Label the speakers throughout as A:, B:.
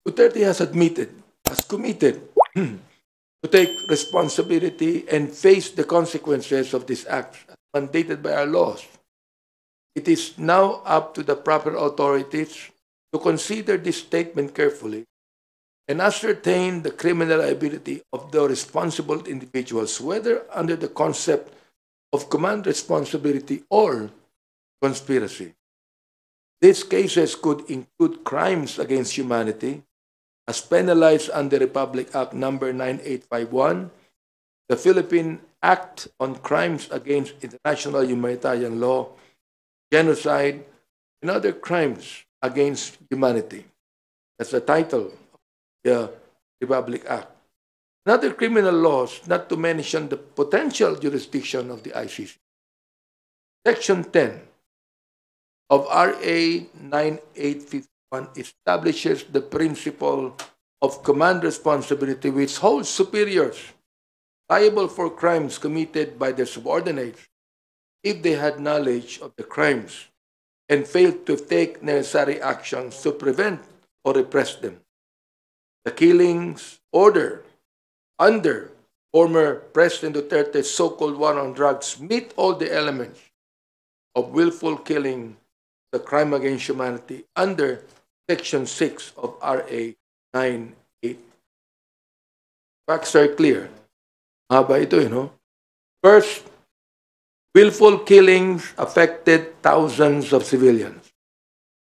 A: Duterte has admitted, has committed to take responsibility and face the consequences of this act mandated by our laws. It is now up to the proper authorities to consider this statement carefully and ascertain the criminal liability of the responsible individuals, whether under the concept of command responsibility or conspiracy. These cases could include crimes against humanity, as penalized under Republic Act Number 9851, the Philippine Act on Crimes Against International Humanitarian Law, genocide, and other crimes against humanity. That's the title of the Republic Act. And other criminal laws, not to mention the potential jurisdiction of the ICC. Section 10 of RA 9851 establishes the principle of command responsibility, which holds superiors liable for crimes committed by their subordinates if they had knowledge of the crimes and failed to take necessary actions to prevent or repress them. The killings order under former President Duterte's so-called war on drugs meet all the elements of willful killing, the crime against humanity, under Section 6 of RA 98. Facts are clear. Haba ito, First, willful killings affected thousands of civilians,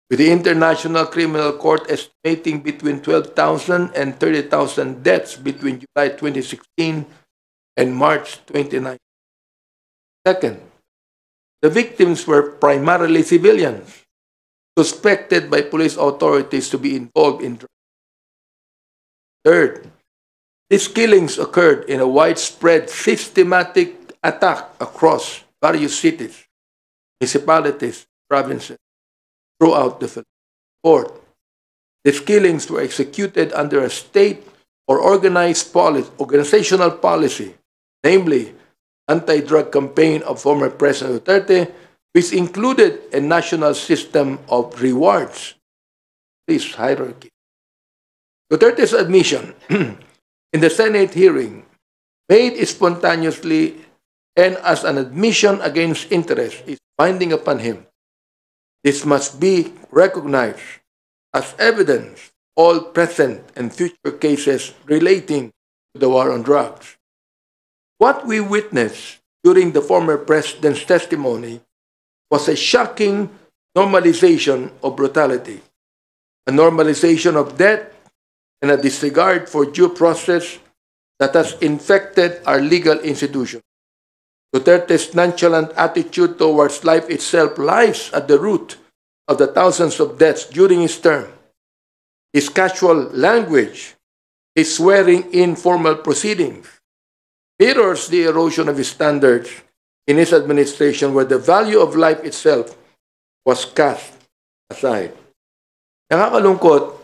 A: with the International Criminal Court estimating between 12,000 and 30,000 deaths between July 2016 and March 2019. Second, the victims were primarily civilians, suspected by police authorities to be involved in drugs. Third, these killings occurred in a widespread, systematic attack across various cities, municipalities, provinces throughout the Philippines. Fourth, these killings were executed under a state or organizational policy, namely anti-drug campaign of former President Duterte, which included a national system of rewards. This hierarchy. Duterte's admission in the Senate hearing, made spontaneously and as an admission against interest, is binding upon him. This must be recognized as evidence all present and future cases relating to the war on drugs. What we witnessed during the former president's testimony was a shocking normalization of brutality, a normalization of death, and a disregard for due process that has infected our legal institutions. Duterte's nonchalant attitude towards life itself lies at the root of the thousands of deaths during his term. His casual language, his swearing in formal proceedings, mirrors the erosion of his standards in his administration, where the value of life itself was cast aside. Nakakalungkot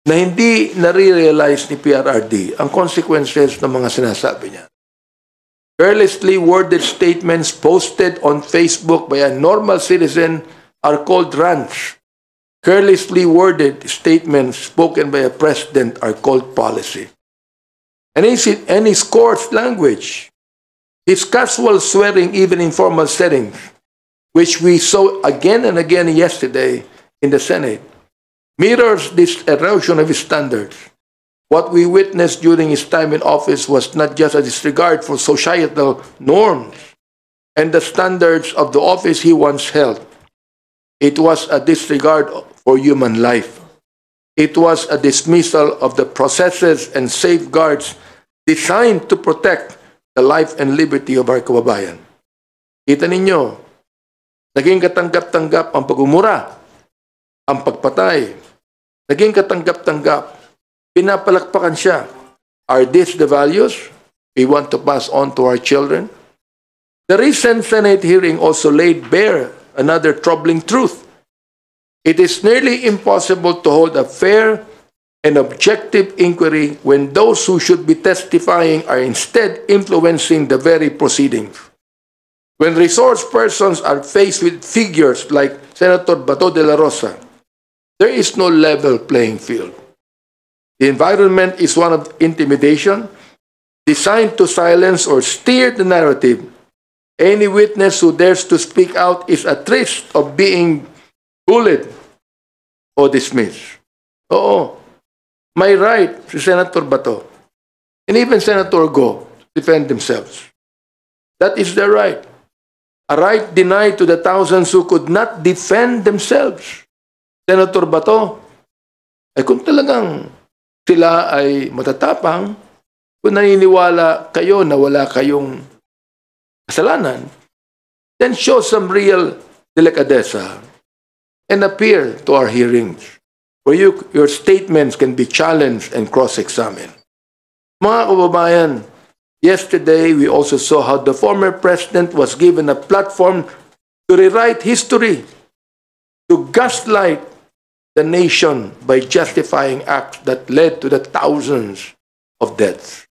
A: na hindi nare-realize ni PRRD ang consequences ng mga sinasabi niya. Carelessly worded statements posted on Facebook by a normal citizen are called rants. Carelessly worded statements spoken by a president are called policy. And his coarse language, his casual swearing even in formal settings, which we saw again and again yesterday in the Senate, mirrors this erosion of his standards. What we witnessed during his time in office was not just a disregard for societal norms and the standards of the office he once held. It was a disregard for human life. It was a dismissal of the processes and safeguards designed to protect the life and liberty of our kababayan. Kita ninyo, naging katanggap-tanggap ang pagmumura, ang pagpatay, naging katanggap-tanggap, pinapalakpakan siya. Are these the values we want to pass on to our children? The recent Senate hearing also laid bare another troubling truth. It is nearly impossible to hold a fair and objective inquiry when those who should be testifying are instead influencing the very proceedings. When resource persons are faced with figures like Senator Bato de la Rosa, there is no level playing field. The environment is one of intimidation, designed to silence or steer the narrative. Any witness who dares to speak out is at risk of being bullied o dismissed. Oo, may right si Senator Bato and even Senator Go to defend themselves. That is their right. A right denied to the thousands who could not defend themselves. Senator Bato, ay kung talagang sila ay matatapang, kung naniniwala kayo na wala kayong kasalanan, then show some real delicadeza and appear to our hearings where your statements can be challenged and cross-examined. Mga kababayan, yesterday we also saw how the former president was given a platform to rewrite history, to gaslight the nation by justifying acts that led to the thousands of deaths.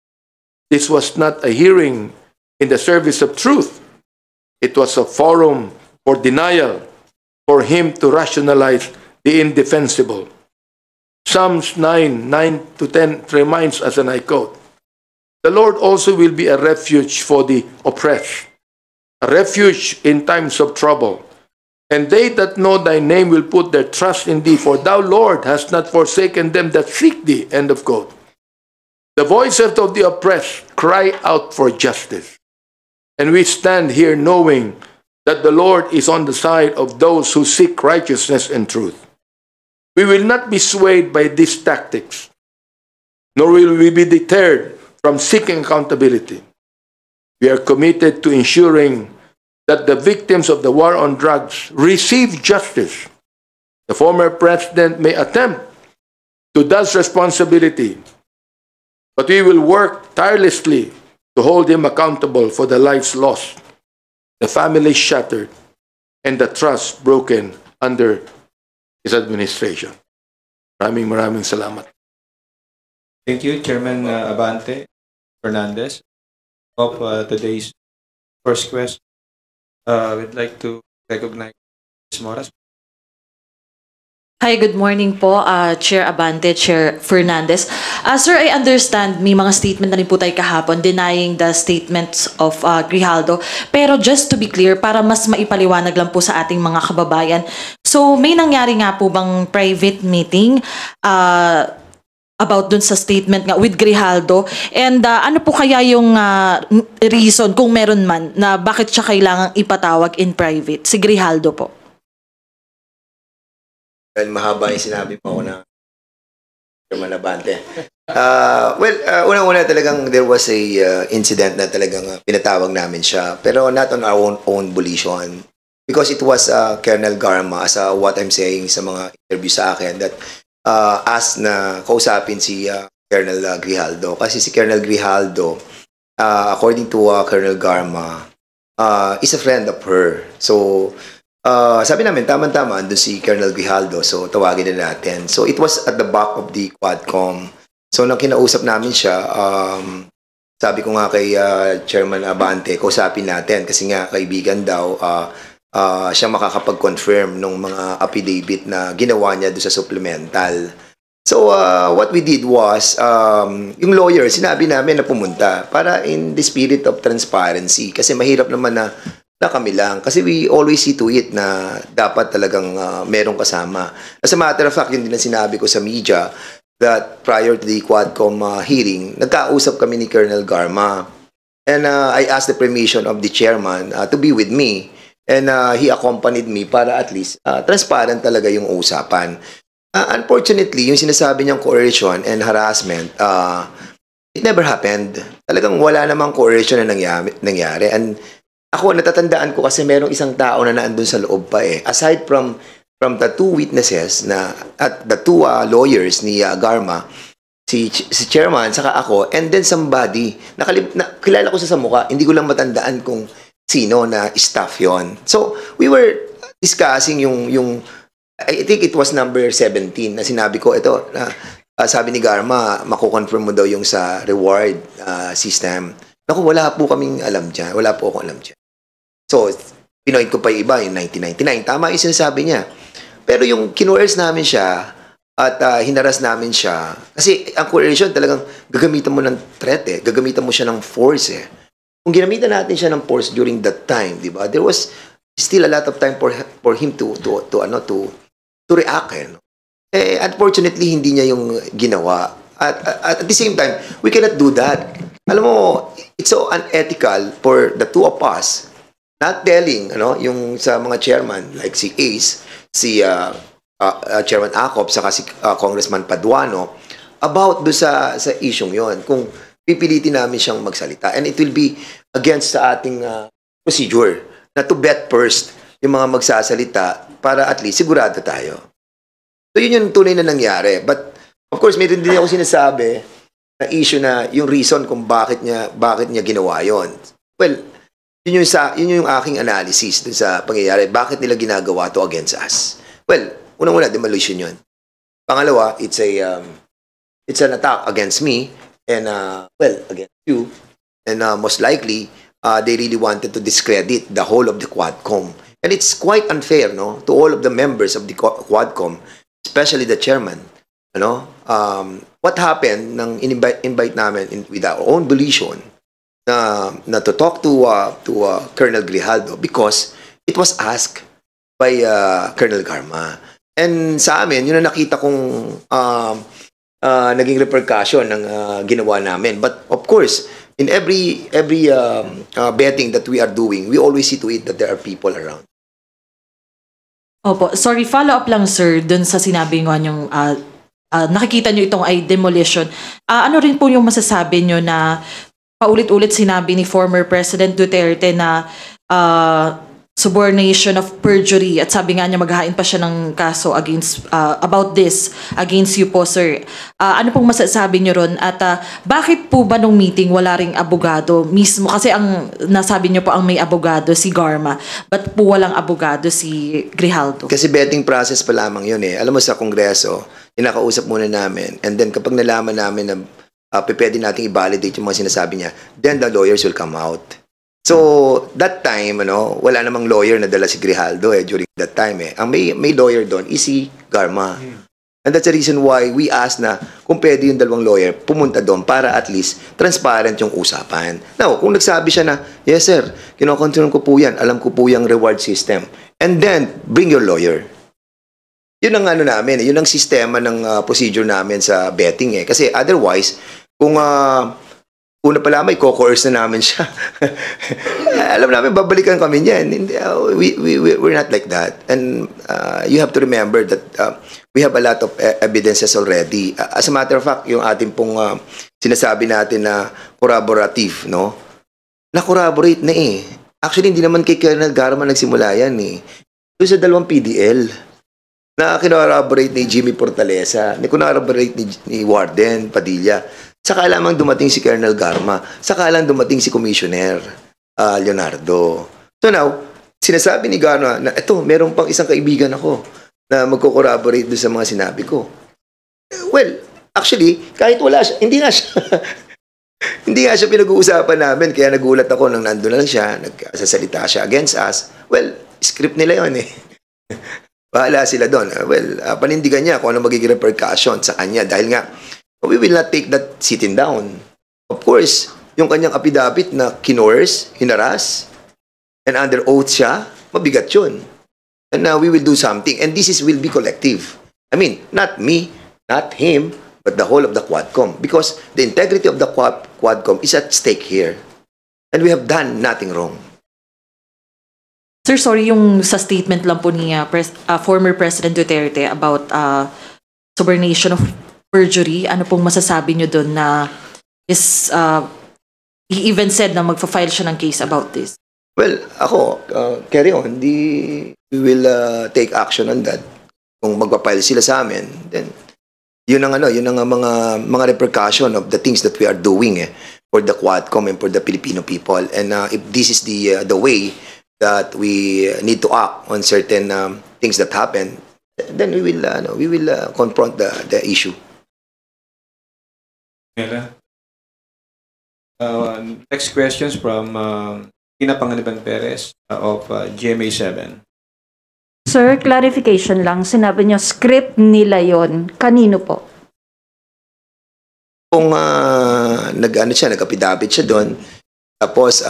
A: This was not a hearing in the service of truth. It was a forum for denial, for him to rationalize the indefensible. Psalms 9:9-10 reminds us, and I quote, "The Lord also will be a refuge for the oppressed, a refuge in times of trouble. And they that know thy name will put their trust in thee, for thou, Lord, hast not forsaken them that seek thee." End of quote. The voices of the oppressed cry out for justice. And we stand here knowing that the Lord is on the side of those who seek righteousness and truth. We will not be swayed by these tactics, nor will we be deterred from seeking accountability. We are committed to ensuring that the victims of the war on drugs receive justice. The former president may attempt to dodge responsibility, but we will work tirelessly to hold him accountable for the lives lost, the families shattered, and the trust broken under his administration. Maraming salamat.
B: Thank you, Chairman Abante Fernandez. Of today's first question, we'd like to recognize Ms. Moras.
C: Hi, good morning po, Chair Abante, Chair Fernandez. Sir, I understand may mga statement na rin po tayo kahapon denying the statements of Grijaldo. Pero just to be clear, para mas maipaliwanag lang po sa ating mga kababayan, so may nangyari nga po bang private meeting about dun sa statement nga with Grijaldo? And ano po kaya yung reason, kung meron man, na bakit siya kailangang ipatawag in private, si Grijaldo po?
D: Well, mahaba yung sinabi mo na Chairman Abante. Unang-una talagang there was a incident na talagang pinatawag namin siya. Pero not on our own volition. Because it was Colonel Garma, as what I'm saying sa mga interview sa akin, that asked na kausapin si Colonel Grijaldo. Kasi si Colonel Grijaldo, according to Colonel Garma, is a friend of her. So, sabi namin, tama-tama, andun si Colonel Grijaldo, so tawagin na natin. So, it was at the back of the Quadcom. So, nang kinausap namin siya, sabi ko nga kay Chairman Abante, kausapin natin kasi nga kaibigan daw, siya makakapag-confirm ng mga affidavit na ginawa niya doon sa supplemental. So, what we did was, yung lawyer, sinabi namin na pumunta para in the spirit of transparency kasi mahirap naman na kami lang. Kasi we always see to it na dapat talagang merong kasama. As a matter of fact, yun din ang sinabi ko sa media that prior to the Quadcom hearing, nagkausap kami ni Colonel Garma. And I asked the permission of the chairman to be with me. And he accompanied me para at least transparent talaga yung usapan. Unfortunately, yung sinasabi niyang coercion and harassment, it never happened. Talagang wala namang coercion na nangyari. And ako, natatandaan ko kasi merong isang tao na naandun sa loob pa eh. Aside from the two witnesses na at the two lawyers ni Garma, si chairman, saka ako, and then somebody, kilala ko sa mukha, hindi ko lang matandaan kung sino na staff yon. So, we were discussing yung I think it was number 17 na sinabi ko, ito, sabi ni Garma, makukonfirm mo daw yung sa reward system. Naku, wala po kaming alam dyan. Wala po akong alam dyan. So, pinoint ko pa yung iba, yung 1999. Tama yung sinasabi niya. Pero yung kinoerce namin siya, at hinaras namin siya. Kasi ang coercion talagang gagamitan mo ng threat gagamitan mo siya ng force Kung ginamitan natin siya ng force during that time, di ba? There was still a lot of time for him to react unfortunately hindi niya yung ginawa. At the same time, we cannot do that. Alam mo, it's so unethical for the two of us not telling yung sa mga chairman like si Ace, si Chairman Acop, saka si Congressman Paduano about do sa isyong yon. Kung pipilitin namin siyang magsalita, and it will be against sa ating procedure na to bet first yung mga magsasalita para at least sigurado tayo. So yun yung tunay na nangyari. But of course, meron din ako sinasabi na issue na yung reason kung bakit niya ginawa yon. Well, yun yung aking analysis dun sa pangyayari. Bakit nila ginagawa to against us? Well, unang-una, demolition yun. Pangalawa, it's an attack against me and against you. And most likely, they really wanted to discredit the whole of the Quadcom. And it's quite unfair, to all of the members of the Quadcom, especially the chairman. What happened nang invite namin with our own volition na to talk to Colonel Grijaldo because it was asked by Colonel Garma. And sa amin, yun na nakita kong naging repercussion ng ginawa namin. But of course, in every betting that we are doing, we always see to it that there are people around.
C: Opo, sorry, follow up lang sir dun sa sinabi nga yung nakikita nyo itong ay demolition. Ano rin po yung masasabi nyo na paulit-ulit sinabi ni former President Duterte na subornation of perjury at sabi nga niya maghahain pa siya ng kaso against about this against you po sir. Ano pong masasabi niyo ron at bakit po ba nung meeting wala ring abogado mismo kasi ang nasabi niyo po ang may abogado si Garma but po walang abogado si Grijaldo?
D: Kasi betting process pa lamang yun Alam mo sa Kongreso, kinakausap muna namin and then kapag nalaman namin na pwede nating i-validate yung mga sinasabi niya, then the lawyers will come out. So, that time, wala namang lawyer na dala si Grijaldo during that time Ang may lawyer doon is si Garma. And that's the reason why we asked na kung pwede yung dalawang lawyer pumunta doon para at least transparent yung usapan. Now, kung nagsabi siya na, yes sir, kinocontrol ko po yan, alam ko po yung reward system. And then, bring your lawyer. Yun ang namin, yun ang sistema ng procedure namin sa betting Kasi otherwise, kung una pala may co-coerce na namin siya. Alam namin, babalikan kami niyan. We're not like that. And you have to remember that we have a lot of evidences already. As a matter of fact, yung ating pong sinasabi natin na corroborative, na-corroborate na Actually, hindi naman kay Colonel Garma nagsimula yan Doon sa dalawang PDL na kinorroborate ni Jimmy Portalesa, kinorroborate ni Warden Padilla. Saka lamang dumating si Colonel Garma. Saka lang dumating si Commissioner Leonardo. So now, sinasabi ni Garma na ito, meron pang isang kaibigan ako na magko-corroborate doon sa mga sinabi ko. Well, actually, kahit wala siya, hindi nga siya pinag-uusapan namin. Kaya nagulat ako nang nandun na lang siya, nagsasalita siya against us. Well, script nila yun Bahala sila doon. Well, panindigan niya kung ano magiging repercussion sa kanya dahil nga we will not take that sitting down. Of course, yung kanyang affidavit na kinores, hinaras, and under oath siya, mabigat yun. And now we will do something. And this will be collective. I mean, not me, not him, but the whole of the Quadcom. Because the integrity of the Quadcom is at stake here. And we have done nothing wrong.
C: Sir, sorry, yung sa statement lang po ni former President Duterte about subornation of perjury, ano pong masasabi nyo doon na he even said na magfa-file siya ng case about this?
D: Well, ako, carry on. We will take action on that. Kung magpa-file sila sa amin, then yun ang mga repercussion of the things that we are doing for the Quadcom and for the Filipino people. And if this is the way that we need to act on certain things that happen, then we will confront the issue.
B: Next questions from Tina Pangaliban Perez of GMA7.
E: Sir, clarification lang. Sinabi niyo, script nila yon. Kanino po?
D: Kung nag-affidavit siya doon, tapos,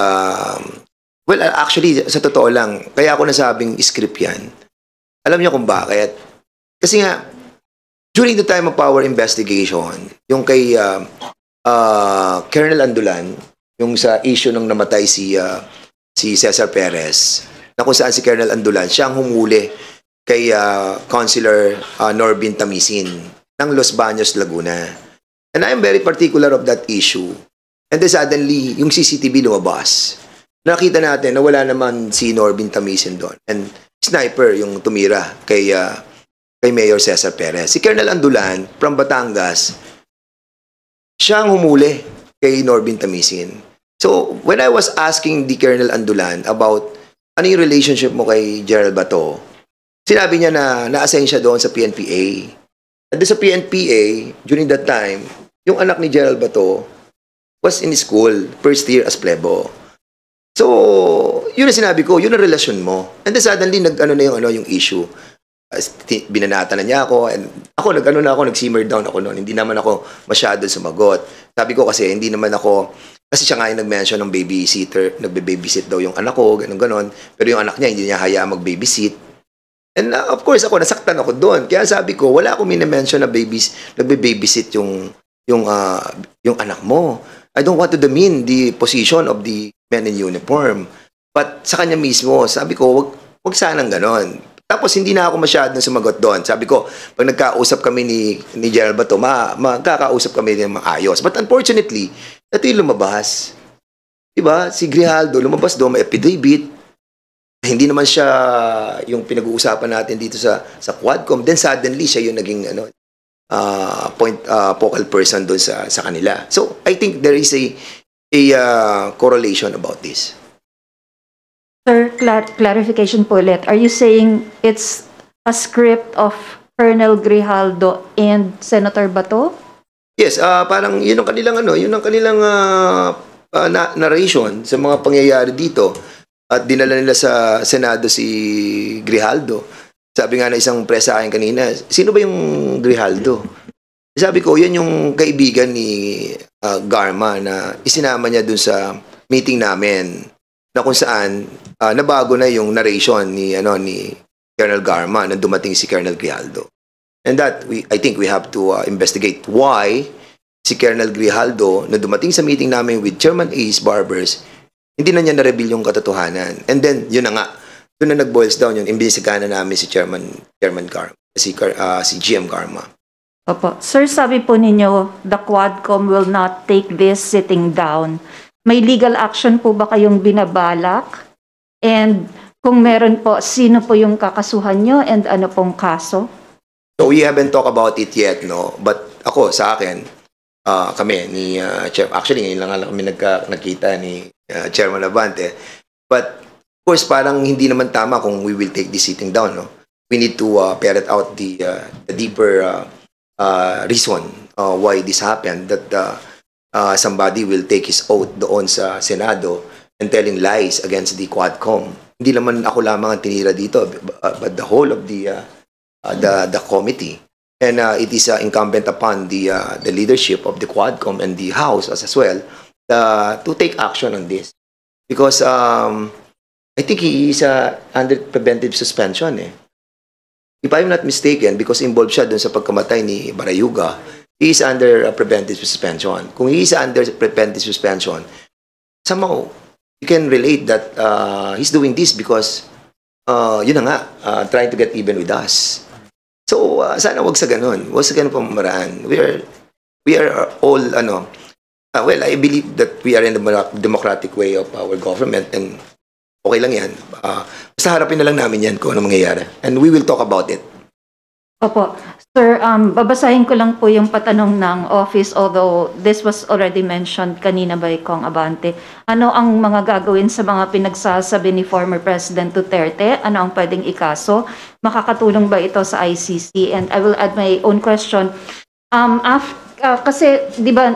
D: actually, sa totoo lang, kaya ako nasabing script yan. Alam niyo kung bakit? Kasi nga, during the time of our investigation, yung kay Colonel Andulan, yung sa issue ng namatay si Cesar Perez, na kung saan si Colonel Andulan, siya ang humuli kay Councilor Norbin Tamisin ng Los Baños, Laguna. And I am very particular of that issue. And then suddenly, yung CCTV lumabas. Nakita natin na wala naman si Norbin Tamisin doon. And sniper yung tumira kay Mayor Cesar Perez. Si Colonel Andulan from Batangas, siya ang humuli kay Norbin Tamisin. So, when I was asking the Colonel Andulan about ano yung relationship mo kay Gerald Bato, sinabi niya na na-assign siya doon sa PNPA. At sa PNPA, during that time, yung anak ni Gerald Bato was in school, first year as plebo. So, yun ang sinabi ko, yun ang relasyon mo. And then suddenly, yung issue. Binanata na niya ako, and ako, nag-simmer down ako noon. Hindi naman ako masyado sumagot. Sabi ko kasi, hindi naman ako, kasi siya nga yung nag-mention ng babysitter, nagbe-babysit daw yung anak ko, ganon. Pero yung anak niya, hindi niya hayaan mag-babysit. And of course, ako, nasaktan ako doon. Kaya sabi ko, wala akong mini-mention na nagbe-babysit yung anak mo. I don't want to demean the position of the men in uniform. But sa kanya mismo, sabi ko, wag sanang ganon. Tapos hindi na ako masyadong sumagot doon. Sabi ko, pag nagkausap kami ni Gerald Bato, magkakausap kami ng maayos. But unfortunately, ito yung lumabas. Diba? Si Grijaldo lumabas doon, may affidavit. Hindi naman siya yung pinag-uusapan natin dito sa Quadcom. Then suddenly, siya yung naging focal person doon sa kanila. So, I think there is a correlation about this.
E: Sir, clarification po ulit. Are you saying it's a script of Colonel Grijaldo and Senator Bato?
D: Yes, parang yun ang kanilang narration sa mga pangyayari dito. At dinala nila sa Senado si Grijaldo. Sabi nga na isang press sa akin kanina, sino ba yung Grijaldo? Sabi ko, yan yung kaibigan ni Garma na isinama niya dun sa meeting namin na kung saan nabago na yung narration ni Colonel Garma nang dumating si Colonel Grijaldo. And that I think we have to investigate why si Colonel Grijaldo na dumating sa meeting namin with Chairman Ace Barbers, hindi na niya na-reveal yung katotohanan. And then yun na nga, doon na nag-boils down yun, imbisigahan na namin si Chairman Garma, si GM Garma.
E: Opo. Sir, sabi po ninyo, the Quadcom will not take this sitting down. May legal action po ba kayong binabalak? And kung meron po, sino po yung kakasuhan nyo and ano pong kaso?
D: So we haven't talked about it yet, no? But ako, sa akin, kami ni actually ngayon lang kami nagkita ni Chairman Abante. But of course, parang hindi naman tama kung we will take this sitting down, no? We need to ferret out the deeper reason why this happened, that somebody will take his oath doon sa Senado and telling lies against the Quadcom. Hindi naman ako lamang ang tinira dito, but the whole of the committee. And it is incumbent upon the leadership of the Quadcom and the House as well to take action on this. Because I think he is under preventive suspension. If I'm not mistaken, because involved siya dun sa pagkamatay ni Barayuga, he is under preventive suspension. Kung he is under preventive suspension, somehow you can relate that he's doing this because yun na nga, trying to get even with us. So sana wag sa ganun. Wag sa ganun pamamaraan. We are all well, I believe that we are in the democratic way of our government, and okay lang yan. Basta harapin na lang namin yan kung ano mangyayari. And we will talk about it.
E: Opo. Sir, babasahin ko lang po yung patanong ng office, although this was already mentioned kanina by Kong Abante. Ano ang mga gagawin sa mga pinagsasabi ni former President Duterte? Ano ang pwedeng ikaso? Makakatulong ba ito sa ICC? And I will add my own question. Kasi, di ba,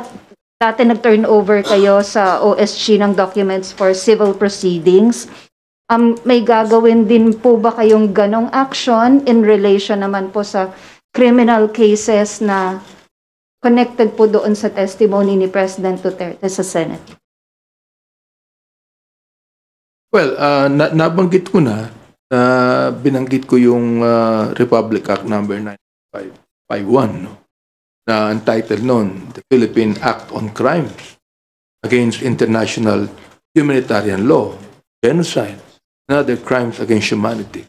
E: dati nag-turn over kayo sa OSG ng documents for civil proceedings. may gagawin din po ba kayong ganong action in relation naman po sa criminal cases na connected po doon sa testimony ni President Duterte sa Senate?
A: Well, nabanggit ko na, binanggit ko yung Republic Act number 9551, no? Na entitled noon, the Philippine Act on Crimes Against International Humanitarian Law, Genocide, and other crimes against humanity.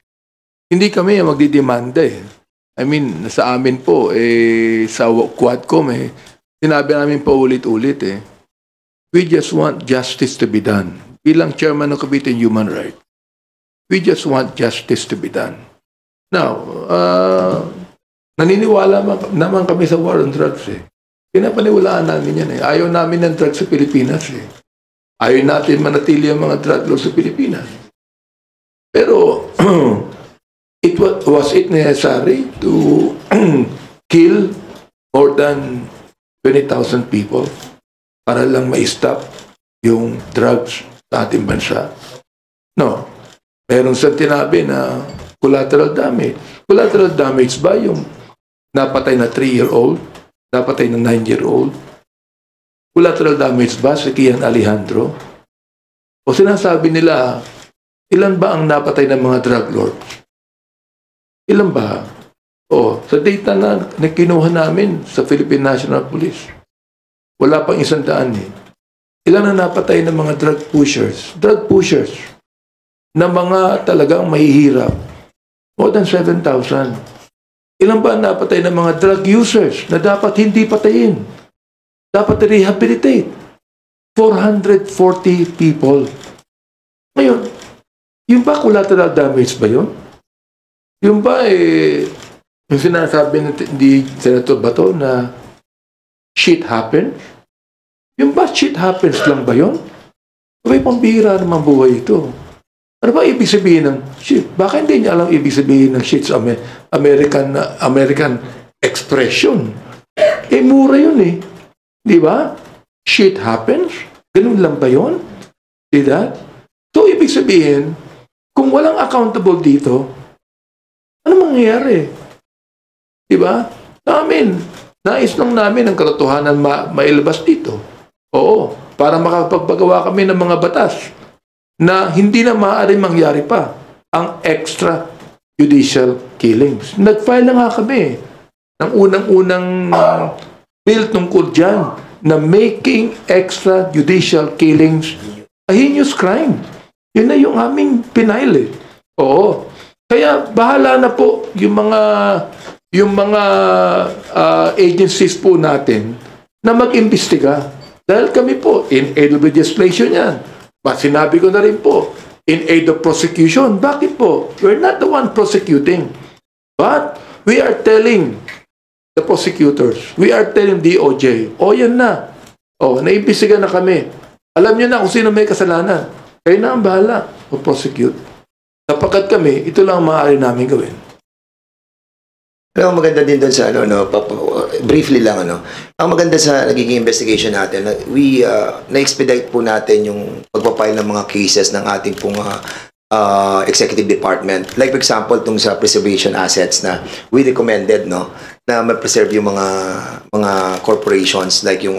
A: Hindi kami magdidemanda eh. I mean, sa amin po, sa Quadcom sinabi namin pa ulit-ulit we just want justice to be done. Bilang chairman ng Committee on Human Rights, we just want justice to be done. Now, naniniwala naman kami sa war on drugs Pinapaniwalaan namin yan Ayaw namin ng drugs sa Pilipinas Ayaw natin manatili ang mga drug laws sa Pilipinas. Pero, was it necessary to kill more than 20,000 people para lang ma-stop yung drugs sa ating bansa? No. Meron sa tinabi na collateral damage. Collateral damage ba yung napatay na 3-year-old? Napatay na 9-year-old? Collateral damage ba si Kian Alejandro? O sinasabi nila, ilan ba ang napatay ng mga drug lords? Ilan ba? O, sa data na kinuha namin sa Philippine National Police, wala pang 100 Ilan ang napatay ng mga drug pushers? Drug pushers na mga talagang mahihirap. More than 7,000. Ilan ba ang napatay ng mga drug users na dapat hindi patayin? Dapat rehabilitate. 440 people. Ngayon, yung ba collateral damage ba yun? Yung ba yung sinasabi ni Senator Bato na shit happens? Yung ba shit happens lang ba yun? May pambihira naman buhay ito. Ano ba ibig sabihin ng shit? Baka hindi niya alam ibig sabihin ng shit sa American expression. Mura yun Di ba? Shit happens? Ganun lang ba yun? See that? So, ibig sabihin, kung walang accountable dito, ano mangyayari? Di ba? Nais lang namin ang katotohanan mailabas dito. Oo, para makapagpagawa kami ng mga batas na hindi na maaaring mangyari pa ang extrajudicial killings. Nag-file na nga kami ng unang-unang bill tungkol dyan na making extrajudicial killings a heinous crime. Yun na yung aming pinail Oo. Kaya bahala na po yung mga agencies po natin na mag-imbestiga. Dahil kami po, in aid of legislation yan. Sinabi ko na rin po, in aid of prosecution. Bakit po? We're not the one prosecuting. But we are telling the prosecutors, we are telling DOJ, yan na. Naimbestiga na kami. Alam niyo na kung sino may kasalanan. Kayo na ang bahala o prosecute. Sapagkat kami, ito lang ang maaari namin gawin.
D: Pero ang maganda din doon sa briefly lang ang maganda sa nagiging investigation natin, we na-expedite po natin yung pagpapile ng mga cases ng ating pong executive department. Like for example, tung sa preservation assets na we recommended na ma-preserve yung mga corporations like yung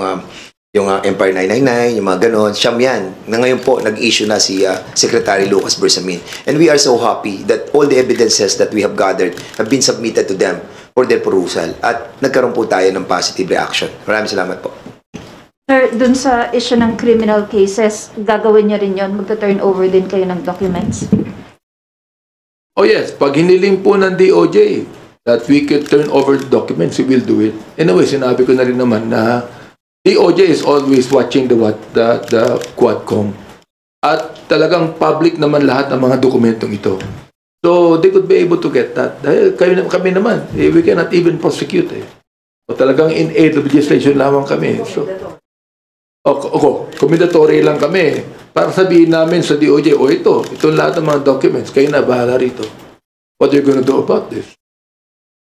D: Empire 999, yung mga ganon, siyam yan. Na ngayon po, nag-issue na si Secretary Lucas Bersamin. And we are so happy that all the evidences that we have gathered have been submitted to them for their perusal. At nagkaroon po tayo ng positive reaction. Maraming salamat po.
E: Sir, dun sa issue ng criminal cases, gagawin niyo rin yun? Magta-turn over din kayo ng documents?
A: Oh yes, pag hiniling po ng DOJ that we could turn over the documents, we will do it. Anyway, sinabi ko na rin naman na DOJ is always watching the Quadcom. At talagang public naman lahat ng mga dokumentong ito. So, they could be able to get that. Dahil kami naman, we cannot even prosecute So, talagang in aid of legislation lamang kami. So, commentatory lang kami. Para sabihin namin sa DOJ, ito lahat ng mga documents, kayo na bahala rito. What are you gonna do about this?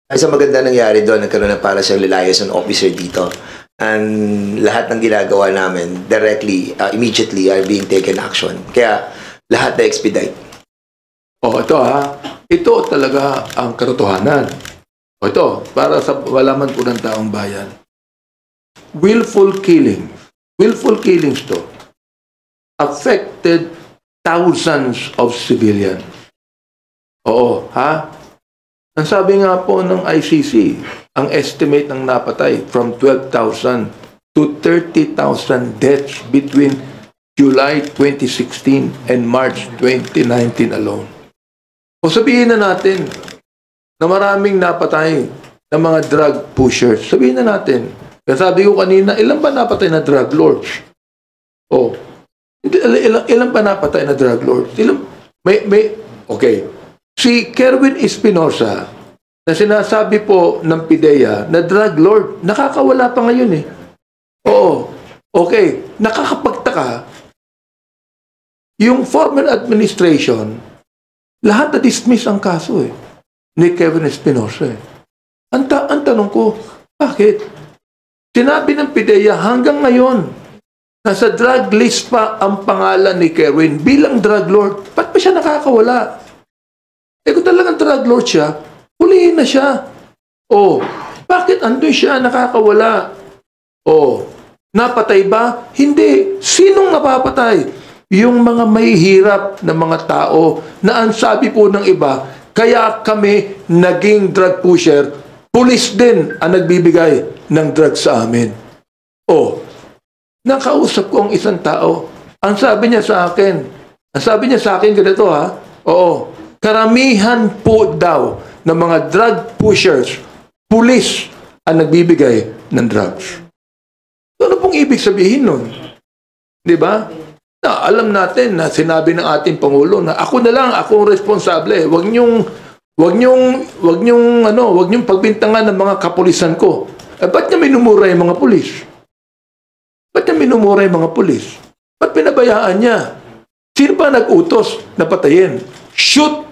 D: Ay, sa maganda nangyari doon, nagkaroon na para siyang liaison officer dito. And lahat ng ginagawa namin directly, immediately are being taken action. Kaya lahat na expedite.
A: ito ha. Ito talaga ang katotohanan. Ito, para sa malaman po ng taong bayan. Willful killing. Willful killings to. Affected thousands of civilians. Oo, ha? Ang sabi nga po ng ICC, ang estimate ng napatay from 12,000 to 30,000 deaths between July 2016 and March 2019 alone. O sabihin na natin na maraming napatay ng mga drug pushers. Sabihin na natin. Kaya sabi ko kanina, ilan ba napatay na drug lords? Ilan ba napatay na drug lords? Okay. Si Kerwin Espinosa, na sinasabi po ng PIDEA na drug lord, nakakawala pa ngayon eh. Oo. Okay. Nakakapagtaka. Yung former administration, lahat na-dismiss ang kaso eh. Ni Kevin Espinosa eh. Ang tanong ko, bakit? Sinabi ng PIDEA hanggang ngayon, nasa drug list pa ang pangalan ni Kevin bilang drug lord. Ba't ba siya nakakawala? Kung talagang drug lord siya, hulihin na siya. Bakit andun siya nakakawala? Napatay ba? Hindi. Sinong napapatay? Yung mga mahihirap na mga tao na ang sabi po ng iba, kaya kami naging drug pusher, pulis din ang nagbibigay ng drug sa amin. Nakausap ko ang isang tao, ang sabi niya sa akin ganito ha, karamihan po daw ng mga drug pushers, pulis ang nagbibigay ng drugs. Ano pong ibig sabihin nun? Di ba? Alam natin na sinabi ng ating Pangulo na ako na lang, ako ang responsable. Huwag niyong pagbintangan ng mga kapulisan ko. Ba't niya minumura yung mga pulis? Ba't pinabayaan niya? Sino ba nag-utos na patayin? Shoot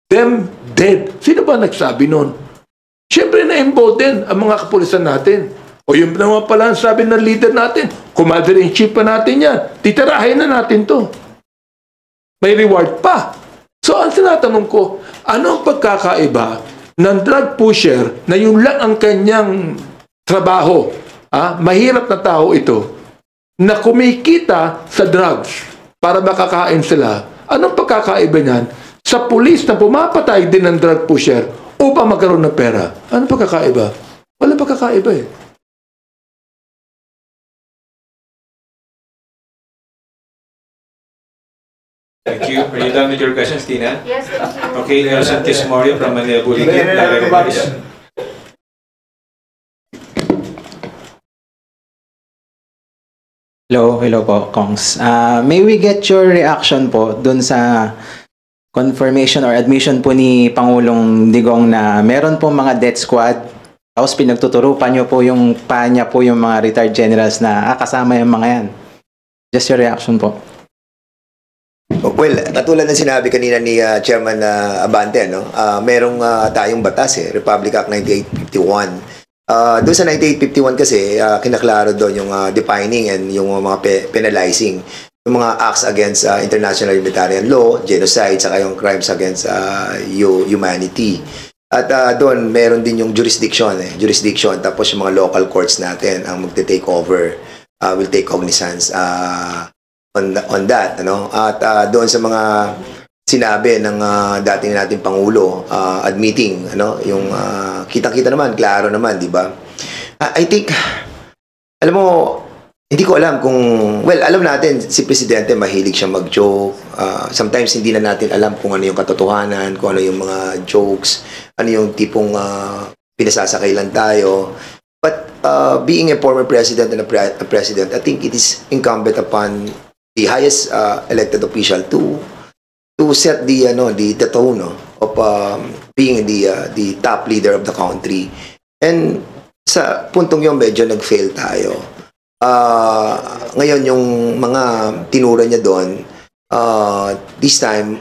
A: them dead. Sino ba nagsabi nun? Siyempre na-embolden ang mga kapulisan natin. Yun naman pala ang sabi ng leader natin, commander-in-chief pa natin yan, titirahin na natin to. May reward pa. So, ang tinatanong ko, ano ang pagkakaiba ng drug pusher na yun lang ang kanyang trabaho? Mahirap na tao ito, na kumikita sa drugs para makakain sila. Anong pagkakaiba niyan sa pulis na pumapatay din ng drug pusher upang magkaroon ng pera? Anong pagkakaiba? Wala pagkakaiba eh.
B: Thank you. Are you done with your questions, Tina?
E: Yes, thank you.
B: Okay, Nelson Tismorio from Manila Bulletin.
F: Hello po, Kongs. May we get your reaction po dun sa confirmation or admission po ni Pangulong Digong na meron po mga death squad, tapos pinagtuturupan nyo po yung niya po yung mga retired generals na kasama yung mga yan. Just your reaction po.
D: Well, katulad ng sinabi kanina ni Chairman Abante, no? Merong tayong batas Republic Act 9851. Doon sa 9851 kasi, kinaklaro doon yung defining and yung mga penalizing. Yung mga acts against international humanitarian law, genocide, saka yung crimes against humanity. At doon, meron din yung jurisdiction, tapos yung mga local courts natin ang magte-take over, will take cognizance on that, ano? At doon sa mga sinabi ng dating nating Pangulo, admitting, ano, yung kitang-kita naman, klaro naman, di ba? I think, alam mo, hindi ko alam kung, well, alam natin, si Presidente mahilig siya mag-joke. Sometimes hindi na natin alam kung ano yung katotohanan, kung ano yung mga jokes, ano yung tipong pinasasakay lang tayo. But being a former president and a president, I think it is incumbent upon the highest elected official to set the tone of being the top leader of the country. And sa puntong yun, medyo nag-fail tayo. Ngayon, yung mga tinura niya doon, this time,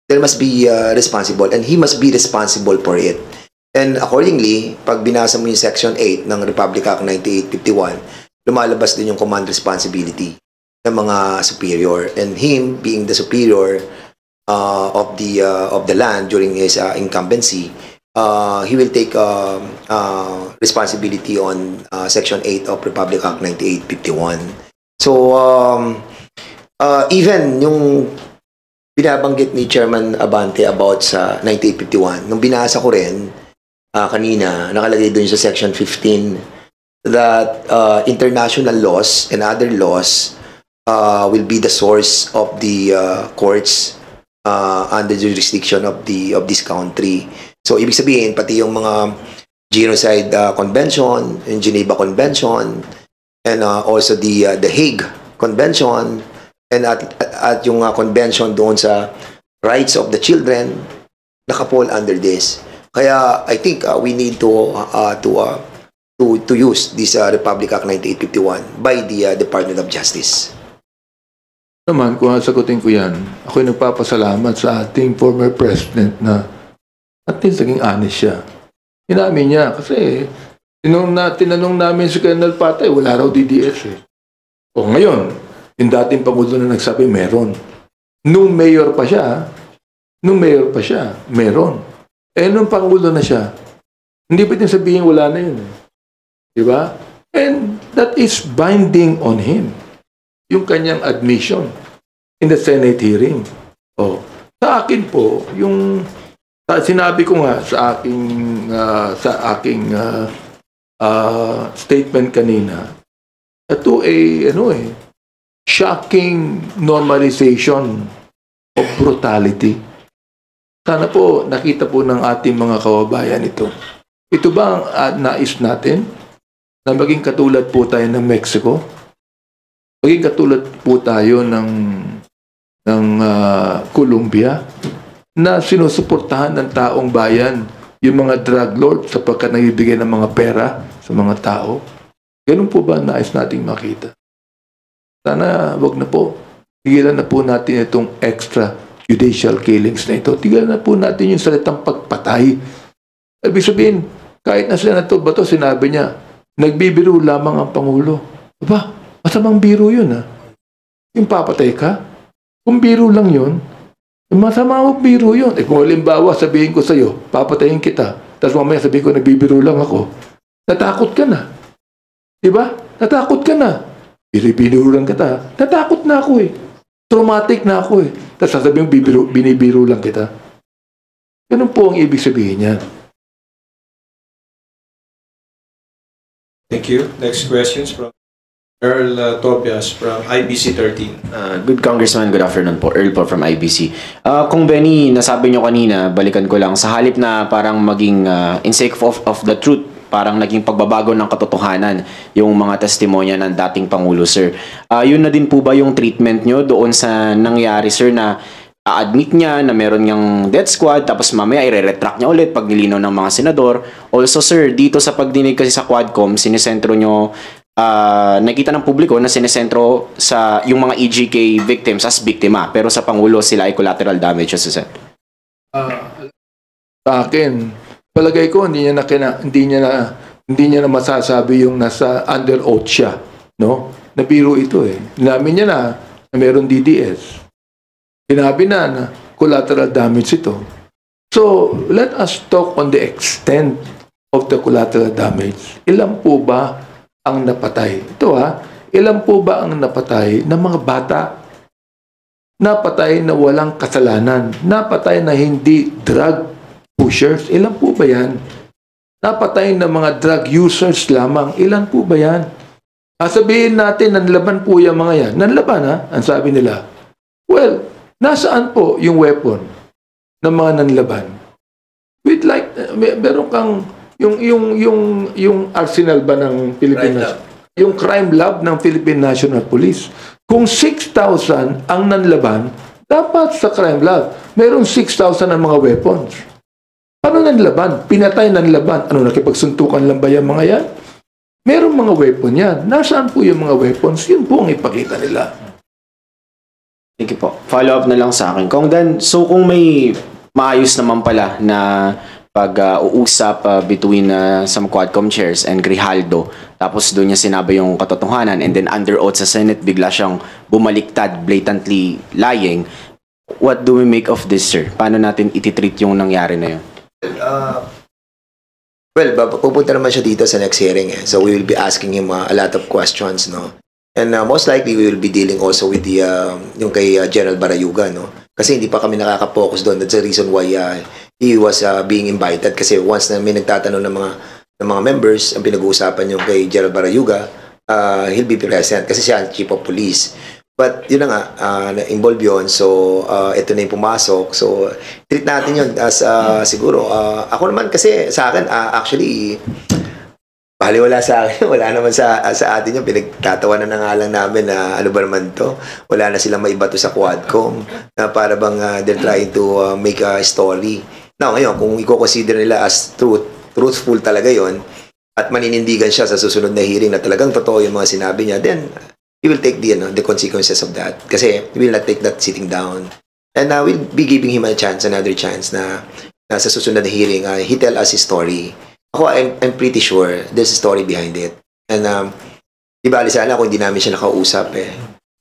D: there must be responsible, and he must be responsible for it. And accordingly, pag binasa mo yung Section 8 ng Republic Act 9851, lumalabas din yung command responsibility ng mga superior. And him, being the superior, of the land during his incumbency, he will take responsibility on Section 8 of Republic Act 9851. So even yung binabanggit ni Chairman Abante about sa 9851, nung binasa ko rin kanina, nakalagay doon sa Section 15 that international laws and other laws will be the source of the courts under jurisdiction of this country. So ibig sabihin pati yung mga Genocide Convention, yung Geneva Convention, and also the Hague Convention, and at yung convention doon sa rights of the children, nakapol under this. Kaya I think we need to use this Republic Act 9851 by the Department of Justice.
A: Naman, kung sagutin ko yan, ako'y nagpapasalamat sa ating former president na at least naging honest siya. Inamin niya kasi tinanong namin si Colonel Patay, wala raw DDS eh. O ngayon, yung dating Pangulo na nagsabi, meron. Nung mayor pa siya, meron. Eh, nung Pangulo na siya, hindi pwedeng sabihin wala na yun. Diba? And that is binding on him. Yung kanyang admission in the Senate hearing. Oh, sa akin po, yung sinabi ko nga sa aking statement kanina, ito shocking normalization of brutality. Sana po nakita po ng ating mga kababayan ito. Ito ba ang nais natin? Na maging katulad po tayo ng Mexico? Maging katulad po tayo ng Colombia na sinusuportahan ng taong bayan yung mga drug lords sapagkat nagbibigay ng mga pera sa mga tao. Ganun po ba nais nating makita? Sana wag na po. Tigilan na po natin itong extra judicial killings na ito. Tigilan na po natin yung salitang pagpatay. Ibig sabihin, kahit na Senator Bato, sinabi niya, nagbibiro lamang ang Pangulo. Aba, masamang biro yun ha. Yung papatay ka, kung biro lang yun, masama mo biro yun. Eh kung halimbawa sabihin ko sa'yo, papatayin kita, tapos mamaya sabihin ko nagbibiro lang ako, natakot ka na. Diba? Natakot ka na. Binibiro lang kita. Natakot na ako eh. Traumatic na ako eh. Tapos sasabihin binibiro lang kita. Ganun po ang ibig sabihin niya.
B: Thank you. Next questions from Earl Tobias from IBC 13.
G: Good Congressman, good afternoon po. Earl po from IBC. Kung Benny, nasabi nyo kanina, balikan ko lang, sa halip na parang maging in sake of the truth, parang naging pagbabago ng katotohanan yung mga testimonya ng dating Pangulo, sir. Yun na din po ba yung treatment nyo doon sa nangyari, sir, na a-admit niya na meron niyang death squad tapos mamaya i-retract niya ulit pag nilinaw ng mga senador? Also, sir, dito sa pagdinig kasi sa Quadcom, sinesentro nyo, nakita ng publiko na sinesentro sa yung mga EJK victims as biktima, pero sa Pangulo sila ay collateral damages, sir.
A: Sa akin, palagay ko hindi niya na masasabi yung nasa under oath siya, no? Nabiro ito eh. Inamin niya na meron DDS. Sinabi na collateral damage ito. So, let us talk on the extent of the collateral damage. Ilan po ba ang napatay? Ito ilan po ba ang napatay ng mga bata? Napatay na walang kasalanan. Napatay na hindi drug pushers, ilan po ba yan? Napatay na mga drug users lamang, ilan po ba yan? Sabihin natin, nanlaban po yung mga yan. Nanlaban ang sabi nila. Well, nasaan po yung weapon ng mga nanlaban? With like, meron kang, yung arsenal ba ng Philippine yung crime lab ng Philippine National Police. Kung 6,000 ang nanlaban, dapat sa crime lab, meron 6,000 ang mga weapons. Paano nanlaban? Pinatay nanlaban. Ano, nakipagsuntukan lang ba yung mga yan? Merong mga weapon yan. Nasaan po yung mga weapons? Yun po ang ipakita nila.
G: Thank you po. Follow up na lang sa akin. Kung Dan, so kung may maayos naman pala na pag-uusap between some Quadcom chairs and Grijaldo, tapos doon niya sinabi yung katotohanan, and then under oath sa Senate, bigla siyang bumaliktad, blatantly lying, what do we make of this, sir? Paano natin ititreat yung nangyari na yun?
D: Well, pupunta naman siya dito sa next hearing. So we will be asking him a lot of questions, no? And most likely we will be dealing also with the yung kay General Barayuga, no? Kasi hindi pa kami nakaka-focus doon. That's the reason why he was being invited. Kasi once na may nagtatanong ng mga members, ang pinag-uusapan yung kay General Barayuga, he'll be present kasi siya ang Chief of Police. But yun na nga, na-involve yun. So, ito na yung pumasok. So, treat natin yun as siguro. Ako naman kasi sa akin, actually, baliwala sa akin. Wala naman sa atin yung pinagtatawanan na nga lang namin na ano ba naman to. Wala na silang maibato sa Quadcom na para bang they're trying to make a story. Now, ngayon, kung i-consider nila as truthful talaga yon at maninindigan siya sa susunod na hearing na talagang totoo yung mga sinabi niya, then we will take the consequences of that. Kasi we will not take that sitting down. And we'll be giving him another chance na sa susunod na hearing, he tell us his story. Ako, I'm pretty sure there's a story behind it. And di bali sana kung hindi namin siya nakausap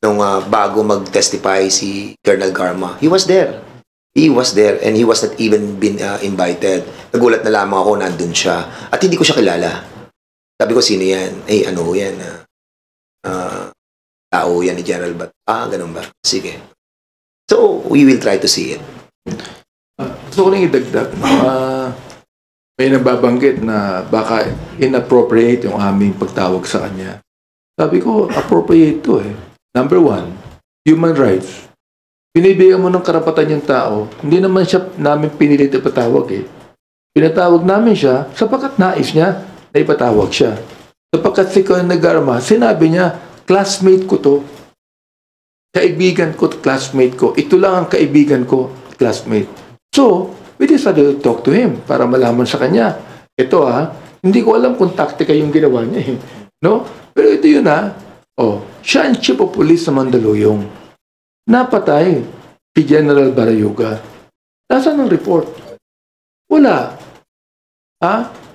D: nung bago mag-testify si Colonel Garma. He was there. He was there and he was not even been invited. Nagulat na lamang ako nandun siya. At hindi ko siya kilala. Sabi ko, sino yan? Ano yan? Tao yan ni General Bat. Ganun ba? Sige. So, we will try to see it.
A: Gusto ko lang idagdag. May nababanggit na baka inappropriate yung aming pagtawag sa kanya. Sabi ko, appropriate to Number 1, human rights. Binibigyan mo ng karapatan yung tao. Hindi naman siya namin pinilit ipatawag Pinatawag namin siya sapagkat nais niya na ipatawag siya. Sapagkat si Colonel Garma, sinabi niya, classmate ko to. Kaibigan ko, classmate ko. Ito lang ang kaibigan ko, classmate. So, we decided to talk to him para malaman sa kanya. Ito hindi ko alam kung taktika yung ginawa niya No? Pero ito yun siya ang Chief of Police sa Mandaluyong. Napatay si General Barayuga. Nasaan ang report? Wala.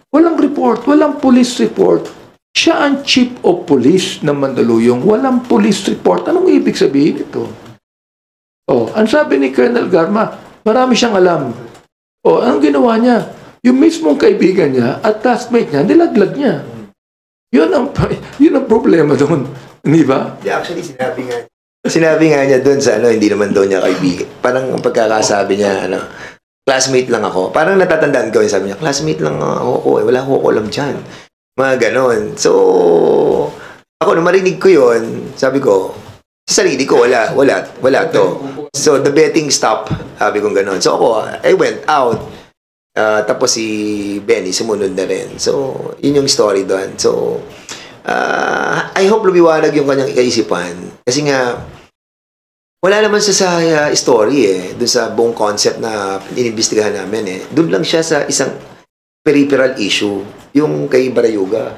A: Walang report. Walang police report. Siya ang Chief of Police ng Mandaluyong. Walang police report. Anong ibig sabihin ito? Ang sabi ni Colonel Garma, marami siyang alam. Anong ginawa niya? Yung mismong kaibigan niya at classmate niya, nilaglag niya. Yun ang problema doon. Hindi ba?
D: Actually, sinabi nga niya doon sa hindi naman doon niya kaibigan. Parang ang pagkakasabi niya, classmate lang ako. Parang natatandaan ko yung sabi niya, classmate lang ako. Wala ako alam dyan. Mga ganon. So, ako nung marinig ko yun, sabi ko, sa sarili ko, wala to. So, the betting stopped. Sabi ko ganon. So, ako, I went out. Tapos si Benny, sumunod na rin. So, yun yung story doon. So, I hope lumiwanag yung kanyang kaisipan. Kasi nga, wala naman siya sa story doon sa buong concept na inimbestigahan namin Doon lang siya sa isang peripheral issue, yung kay Barayuga.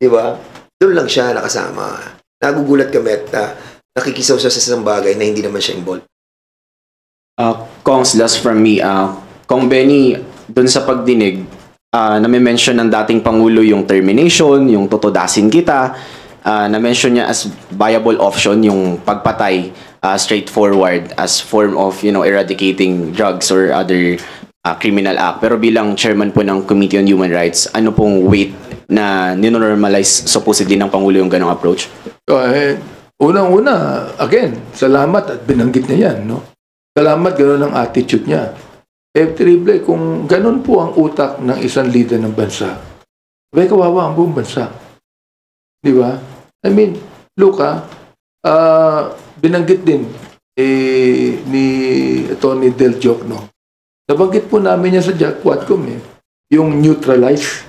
D: Di ba? Doon lang siya nakasama. Nagugulat kami at nakikisaw siya sa isang bagay na hindi naman siya involved.
G: Kongs, last from me. Kong Benny, doon sa pagdinig, na-mention ng dating Pangulo yung termination, yung tutudasin kita, na-mention niya as viable option yung pagpatay straightforward as form of eradicating drugs or other criminal act. Pero bilang chairman po ng Committee on Human Rights, ano pong weight na ninormalize supposedly ng Pangulo yung ganong approach?
A: Unang-una, again, salamat at binanggit niya yan. Salamat, gano'n ang attitude niya. Terrible, kung gano'n po ang utak ng isang leader ng bansa, kawawa ang buong bansa. Di ba? I mean, look binanggit din ni Tony Del Giorno. Nabanggit po namin yan sa Quadcom yung neutralize,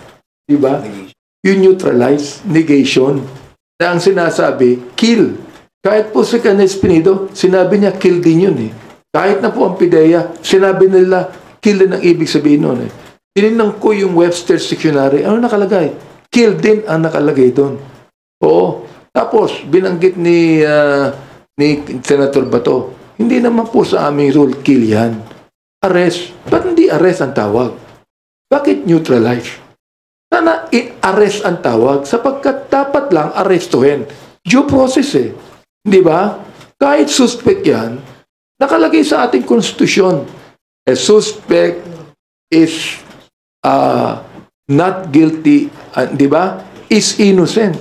A: di ba? Yung neutralize, negation, na ang sinasabi, kill. Kahit po si Kenneth Espinido, sinabi niya, kill din yun Kahit na po ang PIDEA, sinabi nila, kill din ang ibig sabihin nun Tinignan ko yung Webster's Dictionary, ano nakalagay? Kill din ang nakalagay doon. Oo. Tapos, binanggit ni Senator Bato, hindi naman po sa aming rule, kill yan. Arrest. Ba't hindi arrest ang tawag? Bakit neutralize? Sana i-arrest ang tawag sapagkat dapat lang arrestuhin. Due process Di ba? Kahit suspect yan, Nakalagay sa ating konstitusyon, a suspect is not guilty, di ba? Is innocent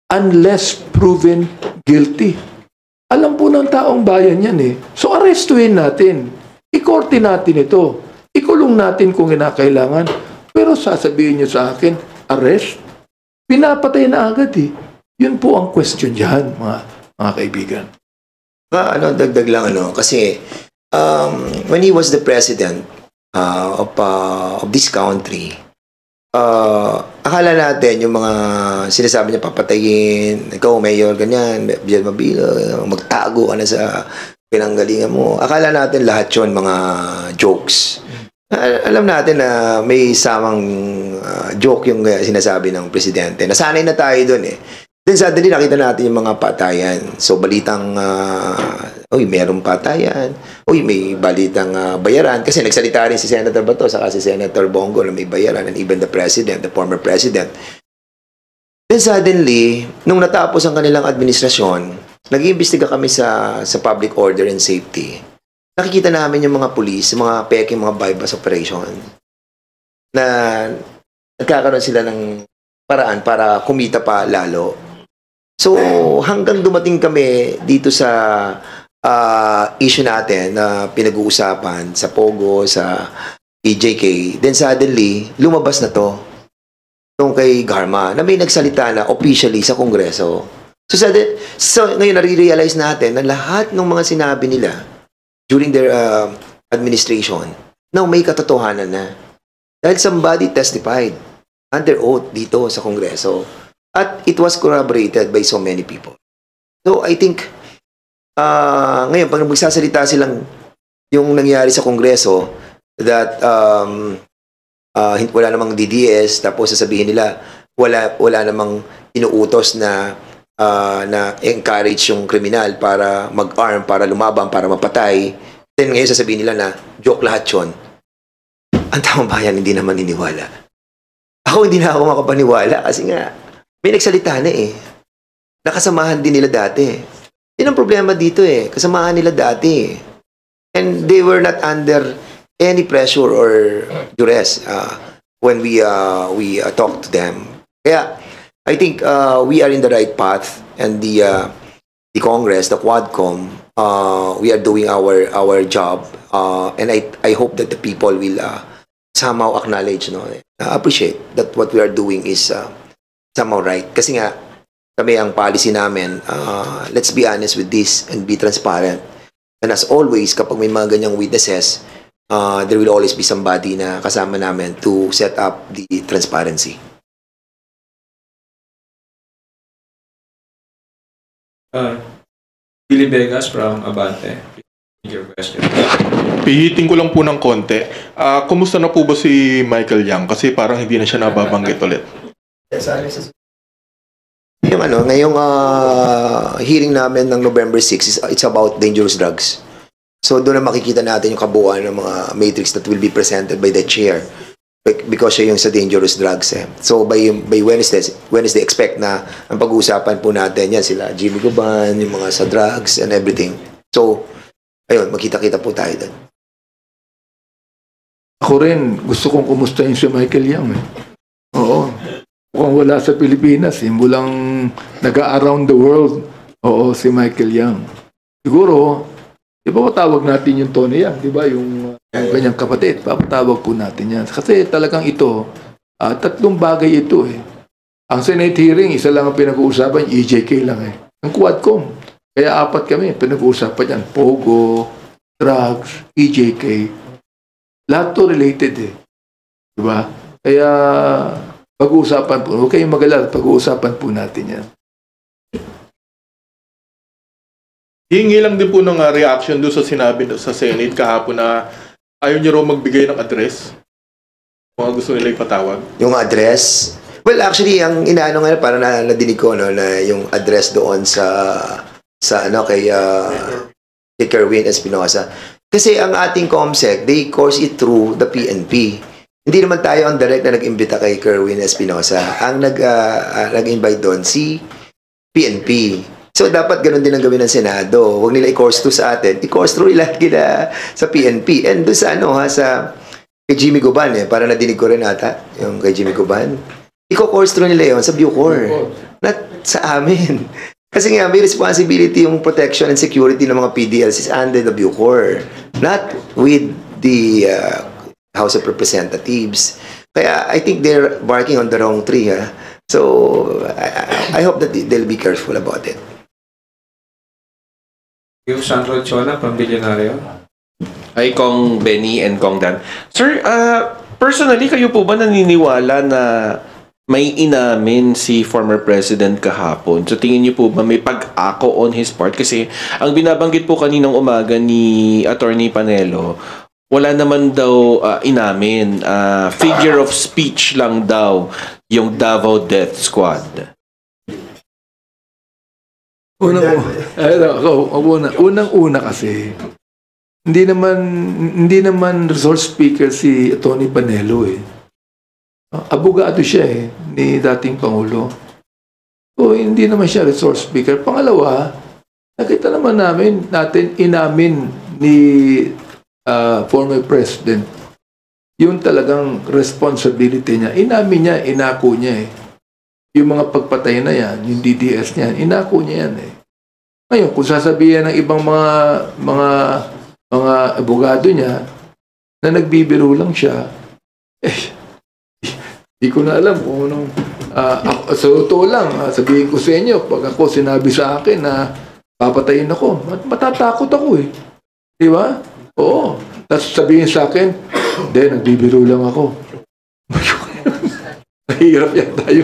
A: unless proven guilty. Alam po ng taong bayan yan eh. So arrestuhin natin. Ikorte natin ito. Ikulong natin kung kinakailangan. Pero sasabihin niyo sa akin, arrest? Pinapatay na agad eh. Yun po ang question dyan, mga kaibigan.
D: Dagdag lang kasi when he was the president of this country, akala natin yung mga sinasabi niya papatayin, ikaw mayor ganyan, Biel Mabilo, magtago ka na sa pinanggalingan mo. Akala natin lahat yun mga jokes. Alam natin na may samang joke yung sinasabi ng presidente. Nasanay na tayo dun eh. Then suddenly nakita natin yung mga patayan. So balitang, mayroong patayan. May balitang bayaran. Kasi nagsalita rin si Senator Bato saka si Senator Bongo na may bayaran, and even the president, the former president. Then suddenly, nung natapos ang kanilang administrasyon, nag-iimbestiga kami sa public order and safety. Nakikita namin yung mga police, mga peking, mga bypass operation na nagkakaroon sila ng paraan para kumita pa lalo. So, hanggang dumating kami dito sa issue natin na pinag-uusapan sa Pogo, sa EJK, then suddenly, lumabas na to tungkol kay Garma na may nagsalita na officially sa Kongreso. So ngayon, nare-realize natin na lahat ng mga sinabi nila during their administration, now may katotohanan na. Dahil somebody testified under oath dito sa Kongreso. At it was corroborated by so many people. So, I think, ngayon, pag magsasalita silang yung nangyari sa Kongreso, that wala namang DDS, tapos sasabihin nila, wala namang inuutos na encourage yung kriminal para mag-arm, para lumabang, para mapatay. Then ngayon sasabihin nila na joke lahat yun. Ang taong bayan hindi naman niniwala. Ako hindi na ako makapaniwala kasi nga, may nagsalita na eh. Nakasamahan din nila dati. Yun ang problema dito eh. Kasamahan nila dati. And they were not under any pressure or duress when we talk to them. Kaya, I think we are in the right path, and the Congress, the Quadcom, we are doing our job, and I hope that the people will somehow acknowledge, appreciate that what we are doing is somehow right. Kasi nga, kami ang policy namin, let's be honest with this and be transparent. And as always, kapag may mga ganyang witnesses, there will always be somebody na kasama namin to set up the transparency.
B: Billy Vegas from Abante. Your question.
H: Pihitin ko lang po ng konti. Kumusta na po ba si Michael Yang? Kasi parang hindi na siya nababanggit ulit.
D: Ngayong hearing namin ng November 6, it's about dangerous drugs. So doon na makikita natin yung kabuuan ng mga matrix that will be presented by the chair because siya yung sa dangerous drugs eh. So by Wednesday expect na ang pag-uusapan po natin yan sila Jimmy Guban, yung mga sa drugs and everything. So ayun, magkita-kita po tayo doon.
A: Ako rin, gusto kong kumustahin si Michael Yang eh. Oo. Mukhang wala sa Pilipinas eh. Mulang nag-around the world. Oo, si Michael Yang. Siguro, di ba patawag natin yung Tony Yang? Di ba yung kanyang kapatid? Papatawag po natin yan. Kasi talagang ito, tatlong bagay ito eh. Ang Senate hearing, isa lang ang pinag-uusapan, EJK lang eh. Ang Quadcom. Kaya apat kami, pinag-uusapan yan. Pogo, drugs, EJK. Lahat to related eh. Di ba? Kaya pag-uusapan po, huwag kayong mag-alala, pag-uusapan po natin yan.
H: Hingi lang din po ng reaction doon sa sinabi sa Senate kahapon na ayaw niyo raw magbigay ng address. Mga gusto nila ipatawag.
D: Yung address? Well, actually, ang inaano nga, parang nadinig ko, na yung address doon kay Kerwin Espinosa. Kasi ang ating COMSEC, they course it through the PNP. Hindi naman tayo ang direct na nag-imbita kay Kerwin Espinosa. Ang nag-invite doon si PNP. So, dapat ganun din ang gawin ng Senado. Huwag nila i-course through sa atin. I-course through nila sa PNP. And doon sa kay Jimmy Guban para nadinig ko rin ata, yung kay Jimmy Guban. I-course through nila yon sa Bucor. Not sa amin. Kasi nga, may responsibility yung protection and security ng mga PDLs is under the Bucor. Not with the House of Representatives. Kaya, I think they're barking on the wrong tree. So, I hope that they'll be careful about it.
B: Yung Sandro Chona from Billionario.
I: Hi, Kong Benny and Kong Dan. Sir, personally, kayo po ba naniniwala na may inamin si former president kahapon? So, tingin niyo po ba may pag-ako on his part? Kasi, ang binabanggit po kaninang umaga ni Attorney Panelo, wala naman daw inamin. Figure of speech lang daw yung Davao Death Squad.
A: Unang-una kasi, hindi naman resource speaker si Tony Panelo abogado siya ni dating Pangulo. So, hindi naman siya resource speaker. Pangalawa, nakita naman natin inamin ni former president yung talagang responsibility niya. Inamin niya, inako niya Yung mga pagpatay na yan, yung DDS niya, inako niya yan Ngayon, kung sasabihin ng ibang mga abogado niya na nagbibiro lang siya, di ko na alam kung anong sa totoo lang, sabihin ko sa inyo, pag ako sinabi sa akin na papatayin ako, matatakot ako Di ba? Oo. Tapos sabihin sa akin, hindi, nagbibiro lang ako. Mahirap yan tayo.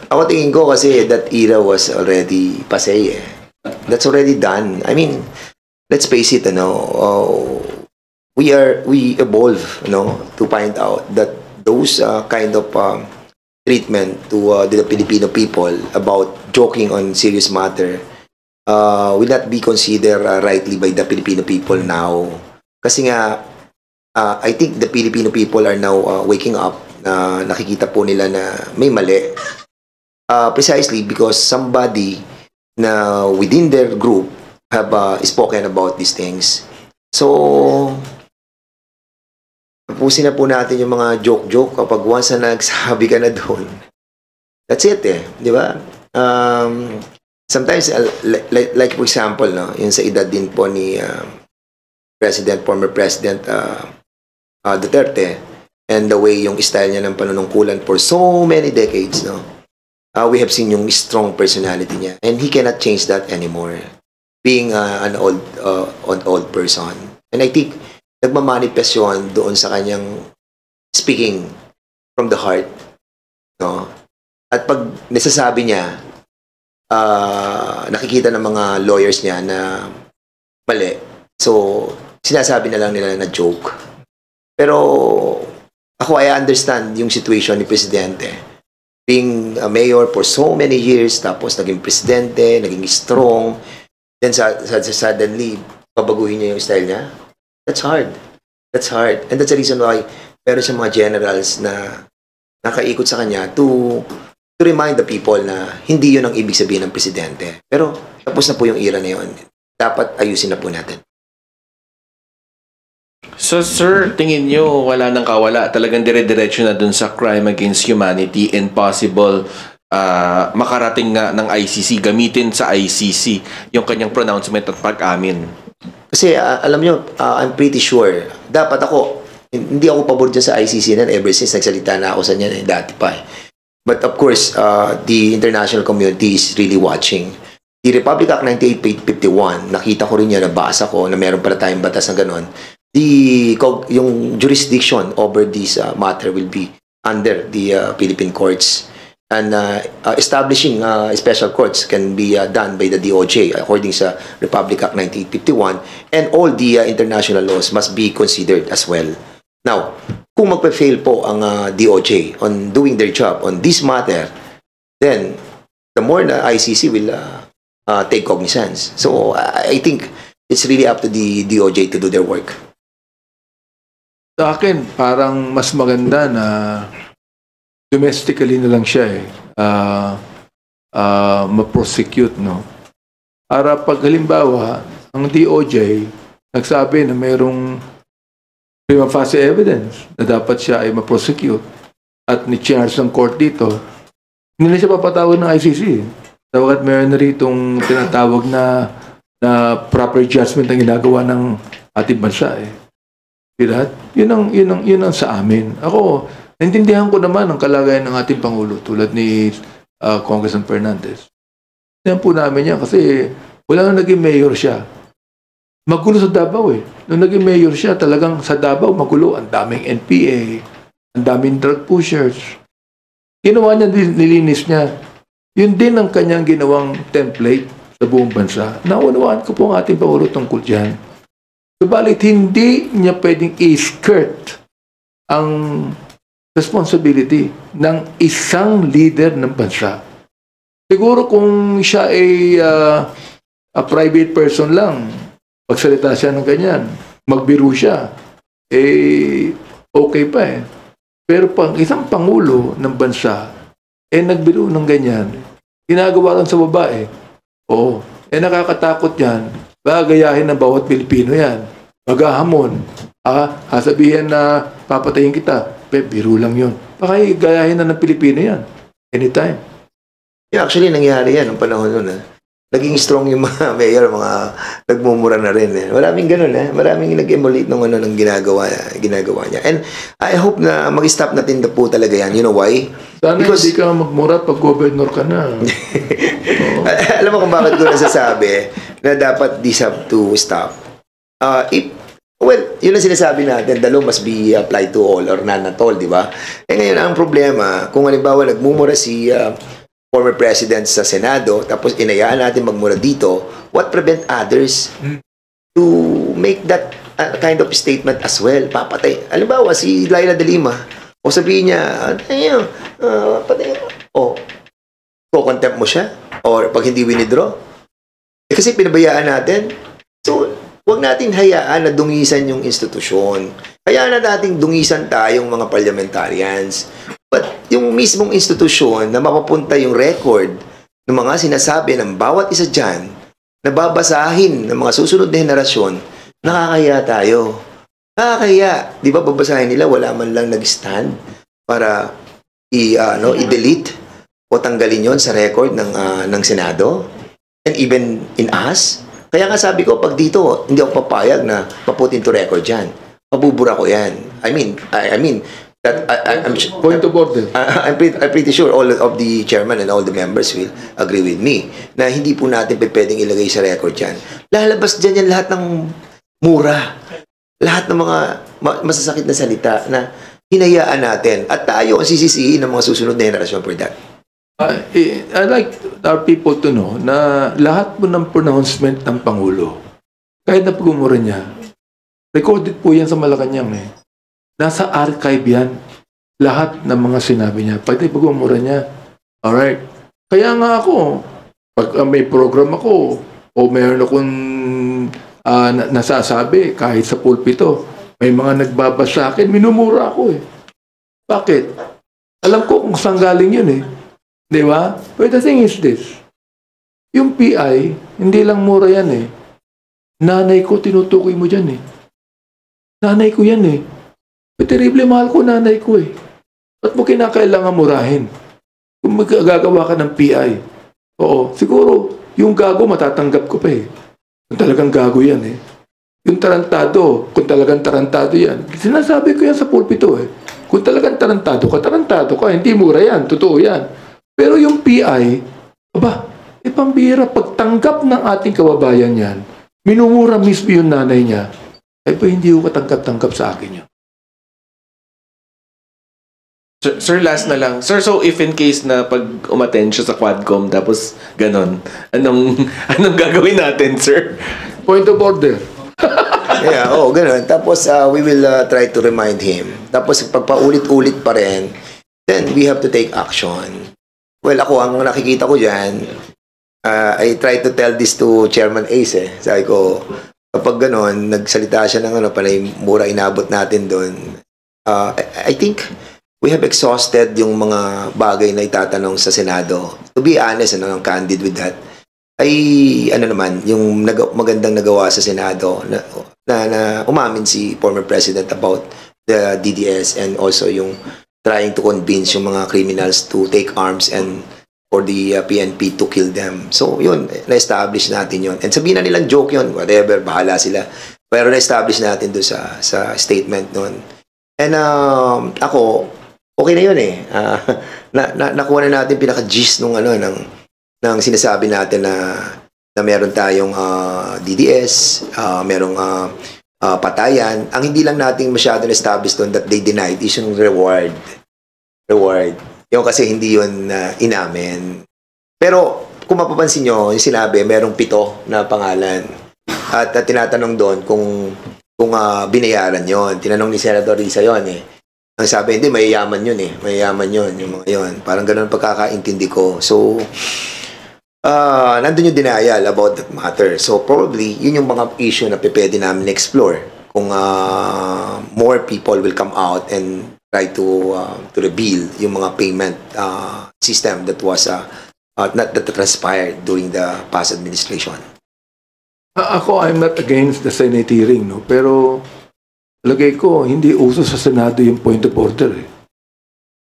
D: Ako tingin ko kasi that era was already passé That's already done. I mean, let's face it, we evolve, to find out that those kind of treatment to the Filipino people about joking on serious matter will not be considered rightly by the Filipino people now. Kasi nga, I think the Filipino people are now waking up na nakikita po nila na may mali. Precisely because somebody na within their group have spoken about these things. So, tapusin na po natin yung mga joke-joke kapag once na nagsabi ka na doon. That's it di ba? Sometimes, like for example, yun sa edad din po ni former President Duterte, and the way yung style niya ng panunungkulan for so many decades, we have seen yung strong personality niya, and he cannot change that anymore, being an old person. And I think nagmamanifest yun doon sa kanyang speaking from the heart, at pag nasasabi niya, nakikita ng mga lawyers niya na mali, so sinasabi na lang nila na joke. Pero ako, I understand yung situation ni Presidente. Being a mayor for so many years, tapos naging presidente, naging strong, then suddenly, babaguhin niya yung style niya. That's hard. That's hard. And that's the reason why meron siyang mga generals na nakaikot sa kanya to remind the people na hindi yun ang ibig sabihin ng presidente. Pero tapos na po yung era na yun. Dapat ayusin na po natin.
I: So, sir, tingin nyo wala nang kawala? Talagang dire-diretso na dun sa crime against humanity and possible makarating nga ng ICC, gamitin sa ICC yung kanyang pronouncement at pag-amin?
D: Kasi alam nyo, I'm pretty sure, dapat hindi ako pabor dyan sa ICC na ever since nagsalita na ako sa niyan dati pa But of course, the international community is really watching. The Republic Act 9851, nakita ko rin yan, nabasa ko na meron pala tayong batas na gano'n. Yung jurisdiction over this matter will be under the Philippine courts, and establishing special courts can be done by the DOJ according sa Republic Act 1951, and all the international laws must be considered as well. Now, kung magpa-fail po ang DOJ on doing their job on this matter, then the more na ICC will take cognizance. So I think it's really up to the DOJ to do their work.
A: Sa akin, parang mas maganda na domestically na lang siya ma-prosecute, para pag halimbawa, ang DOJ nagsabi na mayroong prima facie evidence na dapat siya ay ma-prosecute at ni-charge ng court dito, hindi na siya papatawag ng ICC. Dapat meron na ritong tinatawag na proper judgment ang ginagawa ng ating bansa eh. Diba? Yun ang sa amin. Ako, naintindihan ko naman ang kalagayan ng ating Pangulo tulad ni Congressman Fernandez. Yan po namin yan kasi wala nang naging mayor siya. Magulo sa Davao eh. Nung naging mayor siya, talagang sa Davao magulo. Ang daming NPA, ang daming drug pushers. Ginawa niya, nilinis niya. Yun din ang kanyang ginawang template sa buong bansa. Naunawaan ko po ang ating Pangulo tungkol dyan. Subalit, hindi niya pwedeng i-skirt ang responsibility ng isang leader ng bansa. Siguro kung siya ay a private person lang, pagsalita siya ng ganyan, magbiro siya, okay pa eh. Pero pang isang pangulo ng bansa, nagbiro ng ganyan, ginagawa lang sa babae, nakakatakot yan, gagayahin ng bawat Pilipino yan, maghahamon, sasabihin na papatayin kita, biro lang yun. Baka gayahin na ng Pilipino yan, anytime.
D: Yeah, actually, nangyari yan ng panahon nun. Naging strong yung mga mayor, mga nagmumura na rin. Maraming ganun. Maraming nag-emulate ng ginagawa niya. And I hope na mag-stop natin na po talaga yan. You know why?
A: Sana hindi ka magmura pag governor ka na.
D: Alam mo kung bakit ko nasasabi na dapat this have to stop. Yun ang sinasabi natin, the law must be applied to all or none at all, di ba? Ngayon, ang problema, kung halimbawa nagmumura si former president sa Senado, tapos inayaan natin magmura dito, what prevent others to make that kind of statement as well? Papatay. Halimbawa, si Laila de Lima, o sabihin niya, patay, contempt mo siya, or pag hindi winidraw. Kasi pinabayaan natin. So, huwag natin hayaan na dungisan yung institusyon. Hayaan na natin dungisan tayong mga parliamentarians. But yung mismong institusyon na mapapunta yung record ng mga sinasabi ng bawat isa dyan, na babasahin ng mga susunod na henerasyon, nakakaya tayo. Nakakaya. Di ba babasahin nila, wala man lang nag-stand para i-delete o tanggalin yon sa record ng Senado? And even in us? Kaya nga sabi ko, pag dito, hindi ako papayag na maput into record yan. Mabubura ko yan. I mean, that I'm
A: point of order.
D: I'm pretty sure all of the chairman and all the members will agree with me na hindi po natin pwedeng ilagay sa record yan. Lalabas dyan yan lahat ng mura. Lahat ng mga masasakit na salita na hinayaan natin. At tayo ang sisisihin ng mga susunod na henerasyon for that.
A: I like our people to know na lahat po ng pronouncement ng Pangulo, kahit na pagmumura niya, recorded po yan sa Malacanang eh. Nasa archive yan. Lahat ng mga sinabi niya. Pati pagmumura niya. Alright. Kaya nga ako, pag may program ako, o mayroon akong nasasabi, kahit sa pulpito, may mga nagbabasa sa akin, minumura ako eh. Bakit? Alam ko kung saan galing yun eh. Di ba? But the thing is this. Yung PI, hindi lang mura yan eh. Nanay ko, tinutukoy mo dyan eh. Nanay ko yan eh. Terrible mahal ko nanay ko eh. Ba't mo kinakailangan murahin? Kung magagawa ka ng PI. Oo, siguro, yung gago matatanggap ko pa eh. Kung talagang gago yan eh. Yung tarantado, kung talagang tarantado yan. Sinasabi ko yan sa pulpito eh. Kung talagang tarantado ka, hindi mura yan, totoo yan. Pero yung PI, pambira, pagtanggap ng ating kababayan yan, minumura mismo yung nanay niya, hindi ko katanggap-tanggap sa akin yan.
I: Sir, last na lang. Sir, so if in case na pag umattend siya sa Quadcom, tapos ganon, anong gagawin natin, sir?
A: Point of order.
D: Yeah, ganon. Tapos we will try to remind him. Tapos pagpaulit-ulit pa rin, then we have to take action. Well, ako, ang nakikita ko dyan, I try to tell this to Chairman Ace eh. Sabi ko, kapag ganon, nagsalita siya ng panay mura inabot natin doon. I think we have exhausted yung mga bagay na itatanong sa Senado. To be honest, I'm candid with that. ay ano naman, yung magandang nagawa sa Senado na umamin si former President about the DDS and also yung trying to convince yung mga criminals to take arms and for the PNP to kill them. So yun, na-establish natin yun. And sabihin na nilang joke yun, whatever, bahala sila. Pero na-establish natin doon sa statement nun. And ako, okay na yun eh. Nakuha na natin pinaka-gist nung ng sinasabi natin na meron tayong DDS, merong patayan. Ang hindi lang natin masyado na-establish doon that they denied is yung reward. Yung kasi hindi yun inamin. Pero kung mapapansin nyo, yung sinabi, merong 7 na pangalan. At tinatanong doon kung binayaran yon. Tinanong ni Senator Risa yon eh. Ang sabi, hindi, mayayaman yun eh. Mayayaman yun, yung mga yun. Parang ganun pagkakaintindi ko. So, nandun yung denial about that matter. So, probably, yun yung mga issue na pwede namin explore. Kung more people will come out and try to reveal yung mga payment system that was that transpired during the past administration.
A: Ako, I'm not against the Senate hearing, no? Pero, lagay ko, hindi uso sa Senado yung point of order, eh.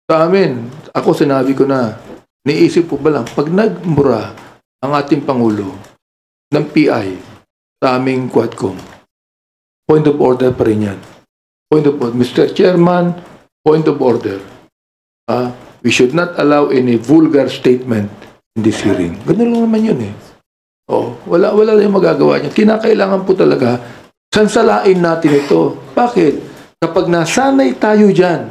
A: Sa amin, ako sinabi ko na, niisip ko ba lang, pag nagmura ang ating Pangulo ng PI sa aming Quadcom, point of order pa rin yan. Point of order. Mr. Chairman, point of order. We should not allow any vulgar statement in this hearing. Ganun lang naman yun eh. Wala yung magagawa niya. Kinakailangan po talaga sansalain natin ito. Bakit? Kapag nasanay tayo dyan,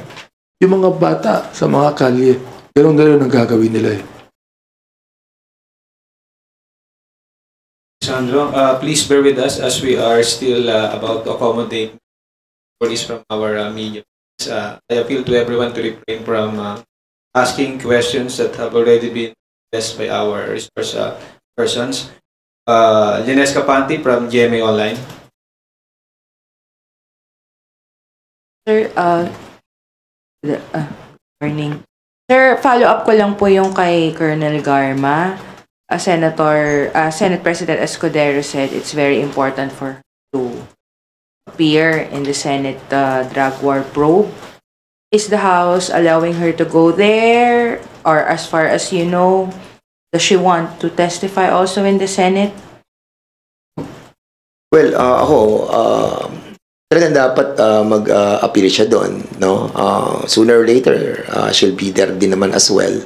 A: yung mga bata sa mga kalye, gano'n ang gagawin nila eh.
B: Sandro, please bear with us as we are still about to accommodate police from our media. I appeal to everyone to refrain from asking questions that have already been addressed by our resource persons. Lines Capante from GMA Online.
J: Sir, morning. Sir, follow-up ko lang po yung kay Colonel Garma. Senate President Escudero said it's very important for her to appear in the Senate drug war probe. Is the House allowing her to go there? Or as far as you know, does she want to testify also in the Senate?
D: Well, ako, talagang dapat mag-appeal siya doon, no? Sooner or later, she'll be there din naman as well.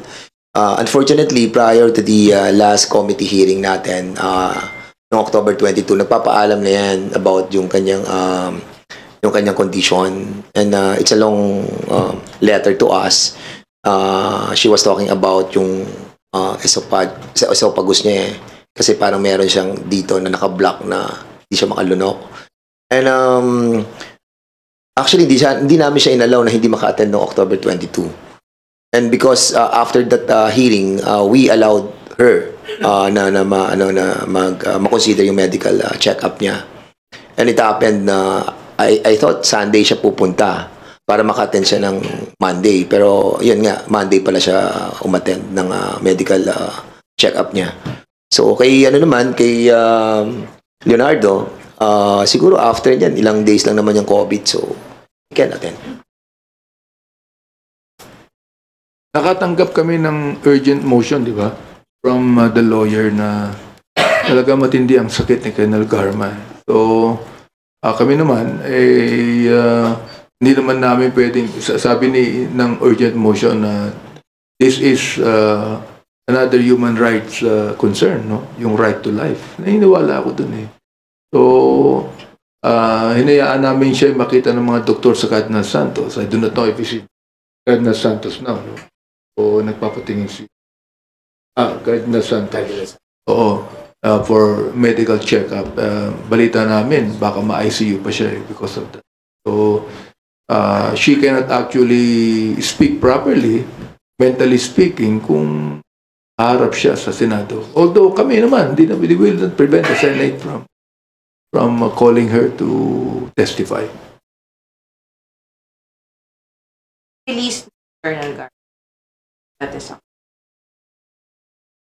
D: Unfortunately, prior to the last committee hearing natin, noong October 22, nagpapaalam na yan about yung kanyang condition. And it's a long letter to us. She was talking about yung esophagus niya eh. Kasi parang meron siyang dito na naka-block na hindi siya makalunok. And actually, hindi namin siya inalaw na hindi maka-attend noong October 22. And because after that hearing, we allowed her na ma-consider yung medical check-up niya. And it happened na I thought Sunday siya pupunta para maka-attend siya ng Monday. Pero yun nga, Monday pala siya umattend ng medical check-up niya. So kay Leonardo, siguro after yan, ilang days lang naman yung COVID, so he can attend.
A: Nakatanggap kami ng urgent motion, di ba? From the lawyer na talaga matindi ang sakit ni Colonel Garma. So, kami naman, hindi naman namin pwedeng, sabi ng urgent motion na this is another human rights concern, no? Yung right to life. Naniniwala ako dun eh. So, hinayaan namin siya makita ng mga doktor sa Cardinal Santos. I do not know if he's Cardinal Santos now, no? O nagpapatingin si Cardinal Santos. Oo. For medical check-up. Balita namin, baka ma-ICU pa siya because of that. So, she cannot actually speak properly, mentally speaking, kung harap siya sa Senado. Although kami naman, we will not prevent the Senate from calling her to testify.
J: Release Colonel Garma. That is all.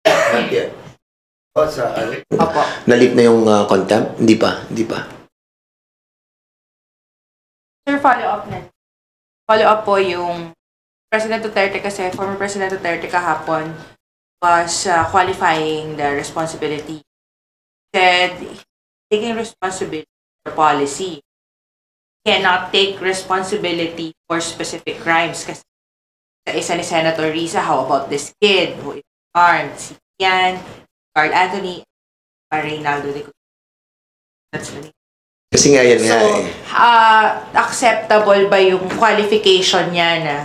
D: Not yet.
J: Opo.
D: Nalip na yung contempt? Hindi pa.
J: Sir, follow-up na. Follow-up po yung President Duterte kasi, former President Duterte kahapon was qualifying the responsibility. Said, taking responsibility for policy. Cannot take responsibility for specific crimes. Kasi sa isa ni Senator Risa, how about this kid who is armed? Si Ian, Carl Anthony, Reynaldo de Cruz. That's the name.
D: Kasi nga yan
J: So, acceptable ba yung qualification niya na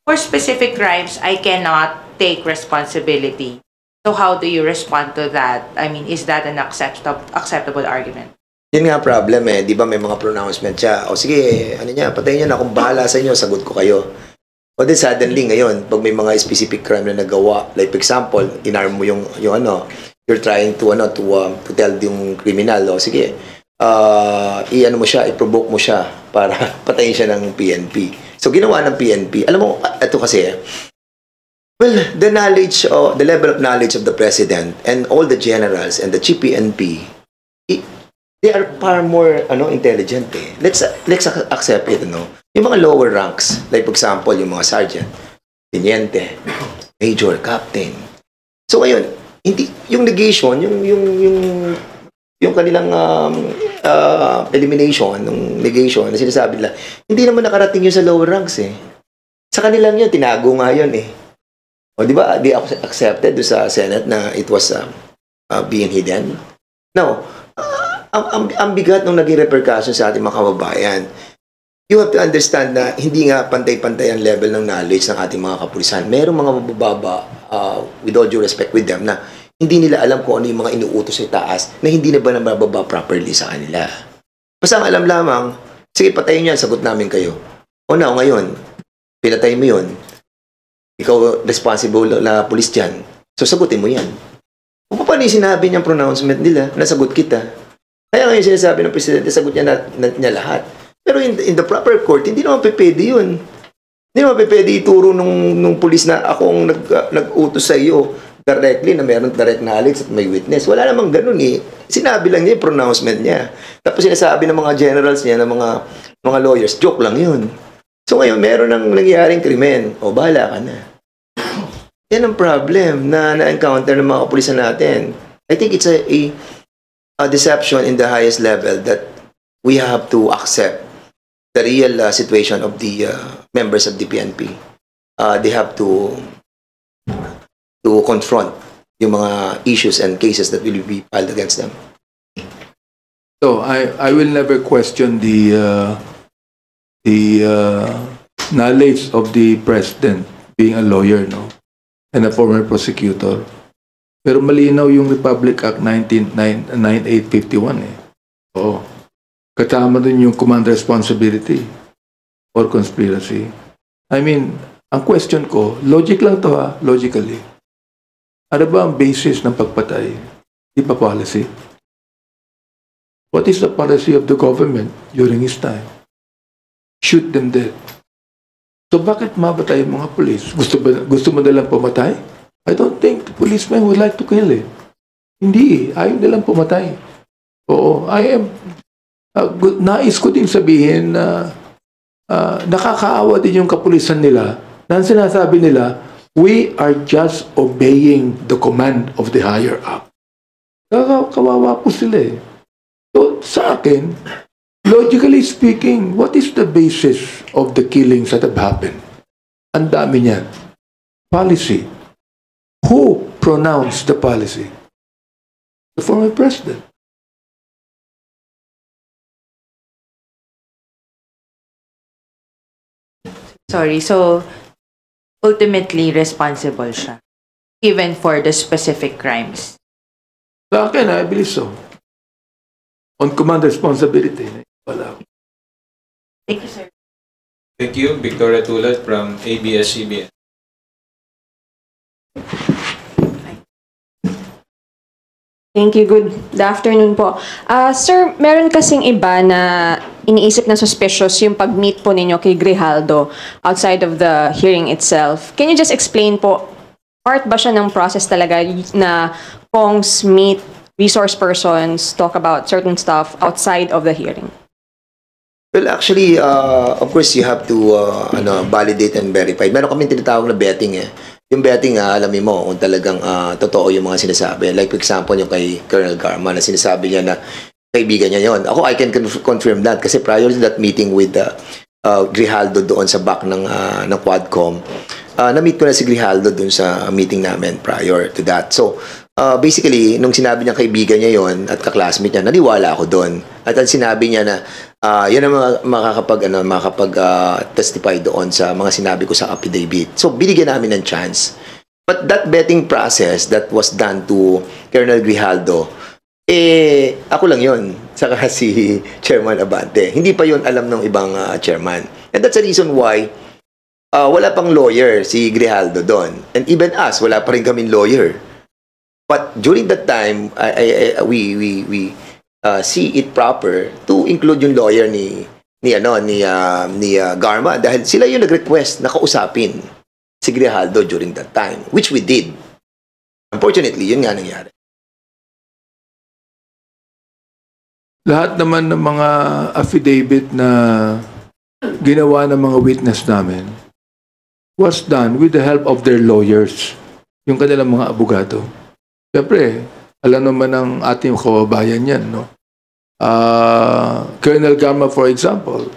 J: for specific crimes, I cannot take responsibility? So how do you respond to that? I mean, is that an acceptable argument?
D: Yun nga problem di ba may mga pronouncement siya. O sige, patayin niyo na, kung bahala sa inyo, sagot ko kayo. O then suddenly ngayon, pag may mga specific crime na nagawa, like for example, inarm mo yung you're trying to tell yung criminal, sige, mo siya, i-provoke mo siya para patayin siya ng PNP. So ginawa ng PNP. Alam mo, ito kasi, the level of knowledge of the president and all the generals and the chief PNP, they are far more intelligent. Let's accept it, Yung mga lower ranks, like for example, yung mga sergeant, teniente, major, captain. So ngayon, hindi yung negation, yung kanilang elimination, ng negation na sinasabi nila, hindi naman nakarating yun sa lower ranks Sa kanilang yun, tinago nga yun O di ba, they accepted sa Senate na it was being hidden. Now, ang bigat ng naging repercussion sa ating mga kababayan. You have to understand na hindi nga pantay-pantay ang level ng knowledge ng ating mga kapulisan. Merong mga mabababa, with all due respect with them, na hindi nila alam kung ano yung mga inuutos sa taas na hindi na ba nabababa properly sa kanila. Basta ang alam lamang, sige, patayin yan, sagot namin kayo. O now, ngayon, pinatay mo yun, ikaw responsible na pulis dyan, so sagutin mo yan. Kung paano yung sinabi niyang pronouncement nila, nasagot kita. Kaya ngayon sinasabi ng presidente, sagot niya lahat. Pero in the proper court, hindi naman pwede yun. Hindi naman pwede ituro nung pulis na akong nag-utos sa iyo directly na meron direct knowledge at may witness. Wala namang ganun Sinabi lang niya yung pronouncement niya. Tapos sinasabi ng mga generals niya, ng mga lawyers, joke lang yun. So ngayon, meron nang nangyaring krimen. O, bahala ka na. Yan ang problem na na-encounter ng mga kapulisan natin. I think it's a deception in the highest level that we have to accept the real situation of the members of the PNP. They have to confront yung mga issues and cases that will be filed against them.
A: So I will never question the knowledge of the president being a lawyer, and a former prosecutor. Pero malinaw yung Republic Act 9851 Oo. Kasama din yung command responsibility or conspiracy. I mean, ang question ko, logic lang to logically. Ano ba ang basis ng pagpatay? Di ba policy? What is the policy of the government during his time? Shoot them dead. So bakit mabatay yung mga police? Gusto mo nalang pumatay? I don't think the policemen would like to kill Hindi, ayaw nilang pumatay. Oo, nais ko din sabihin na nakakaawa din yung kapulisan nila na sinasabi nila, we are just obeying the command of the higher up. Kawawa po sila So sa akin, logically speaking, what is the basis of the killings that have happened? Ang dami niyan. Policy. Who pronounced the policy? The former president.
J: Sorry, so ultimately responsible siya, even for the specific crimes.
A: Sa akin, I believe so. On command responsibility. Wala.
J: Thank you, sir.
B: Thank you, Victoria Tulad from ABS-CBN.
K: Thank you. Good afternoon po. Sir, meron kasing iba na iniisip na suspicious yung pag-meet po ninyo kay Grijaldo outside of the hearing itself. Can you just explain po, part ba siya ng process talaga na Kongs meet resource persons, talk about certain stuff outside of the hearing?
D: Well, actually, of course, you have to validate and verify. Meron kami tinatawag na betting eh. Yung betting, alamin mo kung talagang totoo yung mga sinasabi. Like, for example, yung kay Colonel Garma na sinasabi niya na kaibigan niya yon. Ako, I can confirm that kasi prior to that meeting with Grijaldo doon sa back ng Quadcom, na-meet ko na si Grijaldo doon sa meeting namin prior to that. So, basically, nung sinabi niya kaibigan niya yon at kaklasmate niya, naniwala ako doon. At ang sinabi niya na yan ang makakapag-testify doon sa mga sinabi ko sa affidavit. So, binigyan namin ng chance. But that betting process that was done to Colonel Grijaldo, ako lang yon, saka si Chairman Abante. Hindi pa yon alam ng ibang chairman. And that's the reason why wala pang lawyer si Grijaldo doon. And even us, wala pa rin kaming lawyer. But during that time, we see it proper to include yung lawyer ni Garma dahil sila yung nag-request na kausapin si Grijaldo during that time, which we did. Unfortunately, yun nga nangyari.
A: Lahat naman ng mga affidavit na ginawa ng mga witness namin was done with the help of their lawyers, yung kanilang mga abogado. Siyempre, alam naman ng ating kababayan yan, no? Colonel Garma, for example,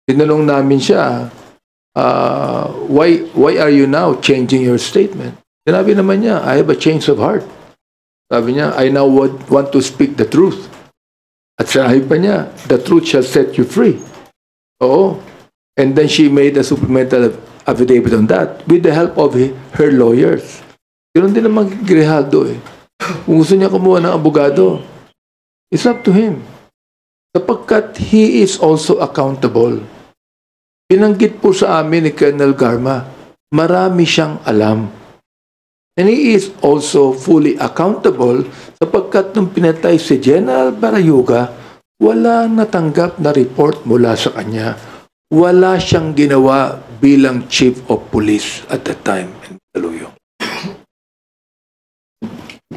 A: tinanong namin siya, why are you now changing your statement? Sinabi naman niya, I have a change of heart. Sabi niya, I now want to speak the truth. At sinabi pa niya, the truth shall set you free. Oo. And then she made a supplemental affidavit on that with the help of her lawyers. Yun din naman Grijaldo eh. Kung gusto niya kumuha ng abogado, it's up to him. Sapagkat he is also accountable. Binanggit po sa amin ni Colonel Garma, marami siyang alam. And he is also fully accountable sapagkat nung pinatay si General Barayuga, wala natanggap na report mula sa kanya. Wala siyang ginawa bilang Chief of Police at that time in Mandaluyong.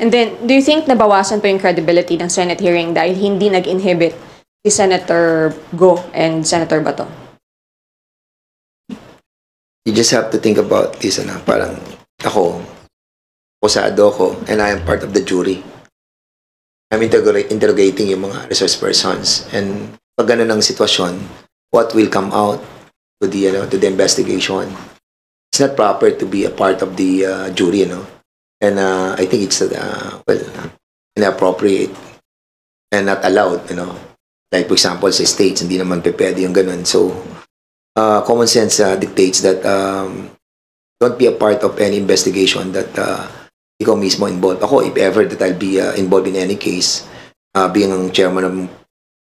K: And then, do you think nabawasan po yung credibility ng Senate hearing dahil hindi nag-inhibit si Senator Go and Senator Bato?
D: You just have to think about this, parang ako, posado ako, and I am part of the jury. I'm interrogating yung mga resource persons. And pag gano'n ang sitwasyon, what will come out to the investigation? It's not proper to be a part of the jury, And I think it's inappropriate and not allowed, Like for example, sa states, hindi naman pwede yung ganun. So, common sense dictates that don't be a part of any investigation that ikaw mismo involved. Ako, if ever that I'll be involved in any case, being ang chairman of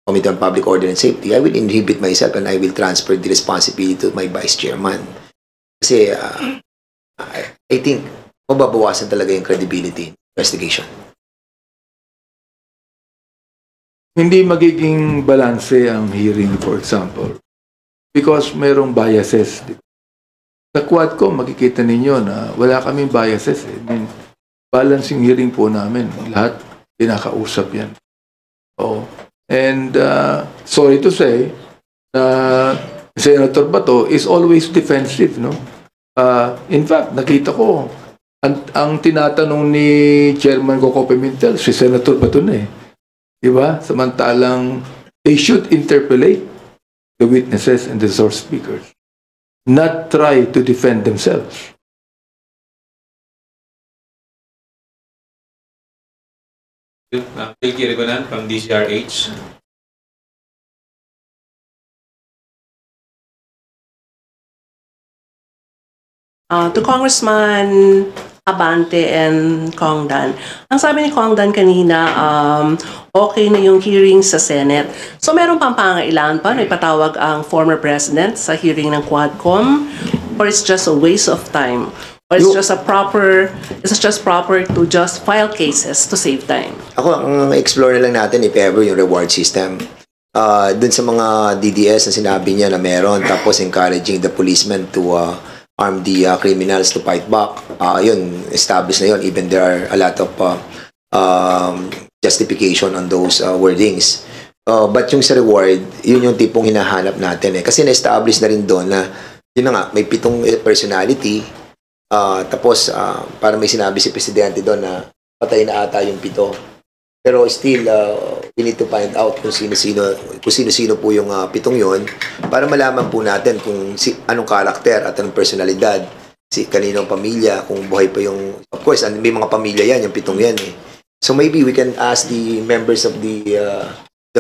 D: Committee on Public Order and Safety, I will inhibit myself and I will transfer the responsibility to my vice chairman. Kasi I think mababawasan talaga yung credibility investigation.
A: Hindi magiging balanse ang hearing, for example, because mayroong biases. Sa Quadcom, makikita ninyo na wala kaming biases. I mean, balancing hearing po namin. Lahat pinakausap yan. Oh. And sorry to say, Senator Bato is always defensive, no? In fact, nakita ko, ang tinatanong ni Chairman Coco Pimentel, si Senator Bato na eh. Diba? Samantalang they should interpolate the witnesses and the source speakers, not try to defend themselves.
B: Phil Kirigonan from DCRH.
L: To Congressman Abante and Congdan. Ang sabi ni Congdan kanina, okay na yung hearing sa Senate. So meron pang pangailangan pa na ipatawag ang former president sa hearing ng Quadcom? Or it's just a waste of time? Or it's just proper to just file cases to save time?
D: Ako, ang explore na lang natin if ever yung reward system. Dun sa mga DDS na sinabi niya na meron, tapos encouraging the policemen to arm the criminals to fight back. Yun, established na yun. Even there are a lot of justification on those wordings. But yung sa reward, yun yung tipong hinahanap natin eh. Kasi na-establish na rin doon na, yun na nga, may 7 personality. Tapos, para may sinabi si Presidente doon na patay na ata yung 7. Pero still, we need to find out kung sino-sino po yung 7 yun para malaman po natin kung anong karakter at anong personalidad, kaninong pamilya, kung buhay pa yung... Of course, may mga pamilya yan, yung 7 yan eh. So maybe we can ask the members of the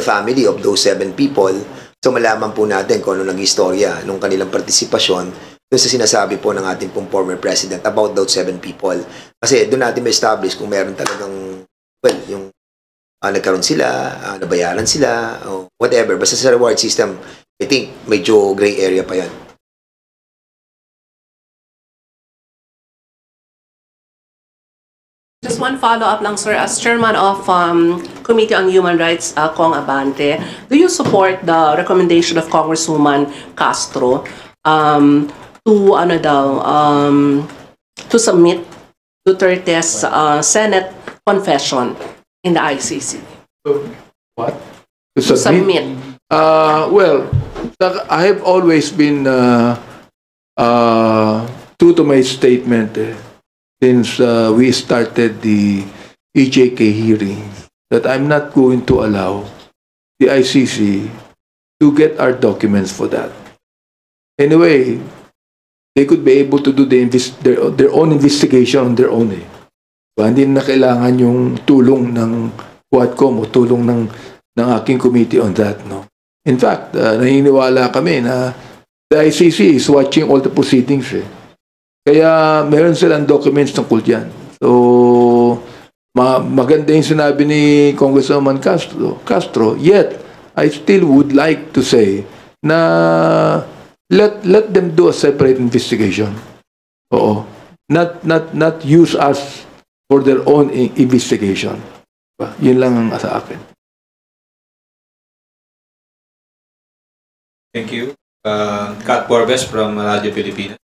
D: family of those 7 people, so malaman po natin kung ano nag-istorya nung kanilang partisipasyon dun sa sinasabi po ng ating pong former president about those 7 people. Kasi doon natin ma-establish kung meron talagang, well, yung nagkaroon sila, nabayaran sila, o whatever. Basta sa reward system, I think medyo gray area pa yan.
L: Just one follow-up lang, sir. As chairman of Committee on Human Rights, Kong Abante, do you support the recommendation of Congresswoman Castro to submit Duterte's Senate confession in the ICC?
A: What?
L: To submit.
A: Well, I have always been true to my statement since we started the EJK hearing that I'm not going to allow the ICC to get our documents for that. Anyway, they could be able to do their own investigation on their own. Hindi na kailangan yung tulong ng Quadcom o tulong ng aking committee on that. No? In fact, naniniwala kami na the ICC is watching all the proceedings. Kaya meron silang documents tungkol dyan. So, maganda yung sinabi ni Congresswoman Castro. Yet, I still would like to say na let them do a separate investigation. Oo. Not use us for their own investigation. Yun lang ang sa akin.
B: Thank you. Kat Borbes from Radio Pilipinas.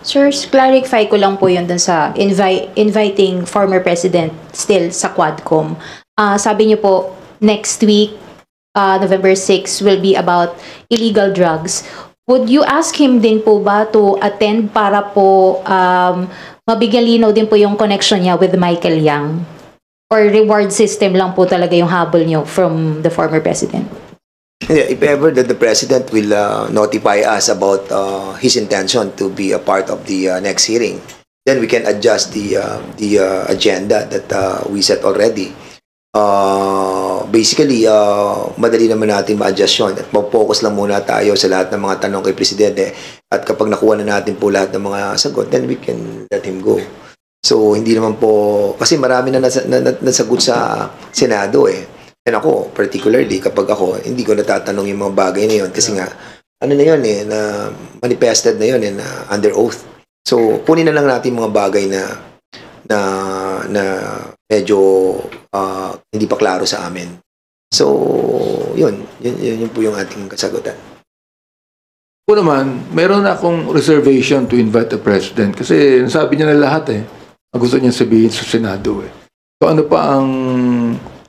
M: Sir, clarify ko lang po yun dun sa inviting former president still sa Quadcom. Sabi niyo po, next week, November 6, will be about illegal drugs. Would you ask him din po ba to attend para po mabigyan linaw din po yung connection niya with Michael Yang? Or reward system lang po talaga yung habol niyo from the former president?
D: Yeah, if ever that the president will notify us about his intention to be a part of the next hearing, then we can adjust the agenda that we set already. Basically, madali naman natin ma-adjust yun at mag-focus lang muna tayo sa lahat ng mga tanong kay Presidente at kapag nakuha na natin po lahat ng mga sagot, then we can let him go. So, hindi naman po, kasi marami na nasagot sa Senado And ako, particularly, kapag ako, hindi ko natatanong yung mga bagay na yun kasi nga, ano na yun na manifested na yun na under oath. So, kunin na lang natin mga bagay na medyo hindi pa klaro sa amin. So, yun po yung ating kasagutan.
A: Ako naman, meron akong reservation to invite the president kasi nasabi niya na lahat ang gusto niya sabihin sa Senado So, ano pa ang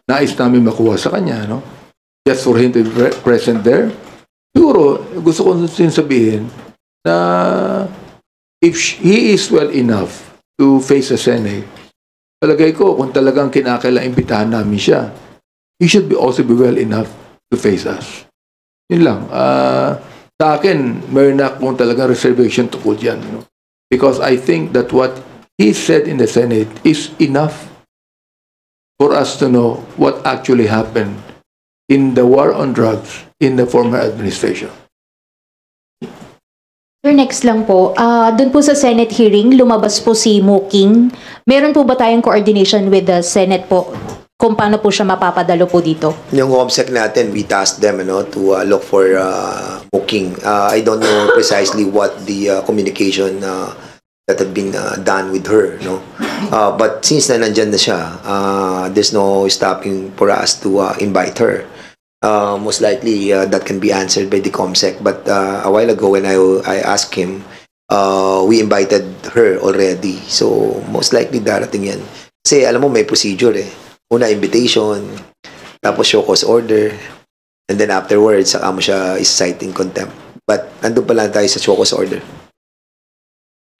A: nais namin makuha sa kanya, no? Just for him to be present there. Siguro, gusto ko sabihin na if he is well enough to face the Senate, palagay ko, kung talagang kinakailangan imbitahan namin siya, he should also be well enough to face us. Yun lang. Sa akin, meron na akong talagang reservation tungkol dyan. No? Because I think that what he said in the Senate is enough for us to know what actually happened in the war on drugs in the former administration.
M: Sir, next lang po, dun po sa Senate hearing, lumabas po si Muking. Meron po ba tayong coordination with the Senate po kung paano po siya mapapadalo po dito?
D: Yung HomeSec natin, we tasked them to look for Muking. I don't know precisely what the communication that had been done with her, no? But since nandyan na siya, there's no stopping for us to invite her. Most likely, that can be answered by the COMSEC. But a while ago, when I asked him, we invited her already. So, most likely, darating yan. Kasi alam mo, may procedure eh. Una, invitation, tapos show cause order, and then afterwards, saka mo siya is-cite in contempt. But nandun pa lang tayo sa show cause order.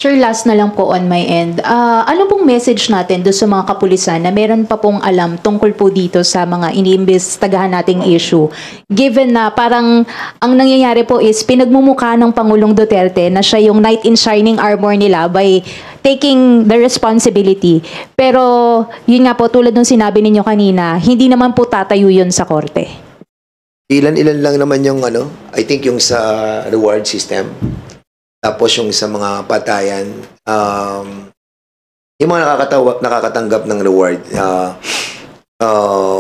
M: Sir, last na lang po on my end. Ano pong message natin doon sa mga kapulisan na meron pa pong alam tungkol po dito sa mga iniimbestagahan nating issue? Given na parang ang nangyayari po is pinagmumukha ng Pangulong Duterte na siya yung knight in shining armor nila by taking the responsibility. Pero yun nga po, tulad ng sinabi ninyo kanina, hindi naman po tatayo yun sa korte.
D: Ilan-ilan lang naman yung I think yung sa reward system. Tapos yung sa mga patayan, yung mga nakakatanggap ng reward,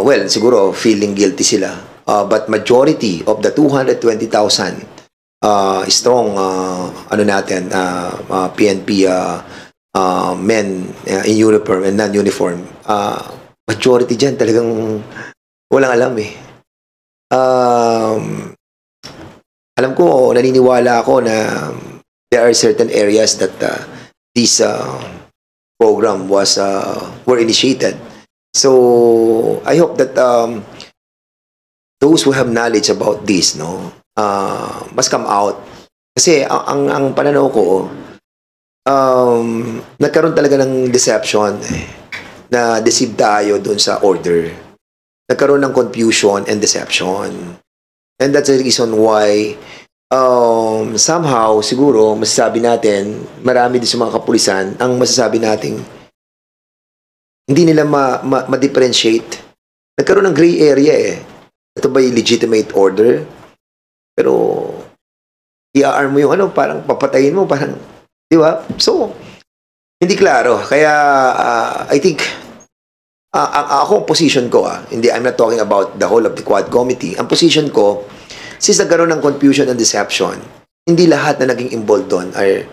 D: well, siguro feeling guilty sila. But majority of the 220,000 strong PNP men in uniform and non-uniform, majority dyan talagang walang alam eh. Alam ko, naniniwala ako na there are certain areas that this program were initiated. So I hope that those who have knowledge about this, must come out. Kasi ang pananaw ko, nagkaroon talaga ng deception, na deceive tayo dun sa order. Nagkaroon ng confusion and deception. And that's the reason why somehow, siguro, masasabi natin, marami din sa mga kapulisan, ang masasabi natin, hindi nila ma-differentiate. Nagkaroon ng gray area eh. Ito ba yung legitimate order? Pero, i-arm mo yung parang papatayin mo, parang, di ba? So, hindi klaro. Kaya, I think, ako, position ko, hindi, I'm not talking about the whole of the Quad Committee. Ang position ko, since nagkaroon ng confusion and deception, hindi lahat na naging involved doon are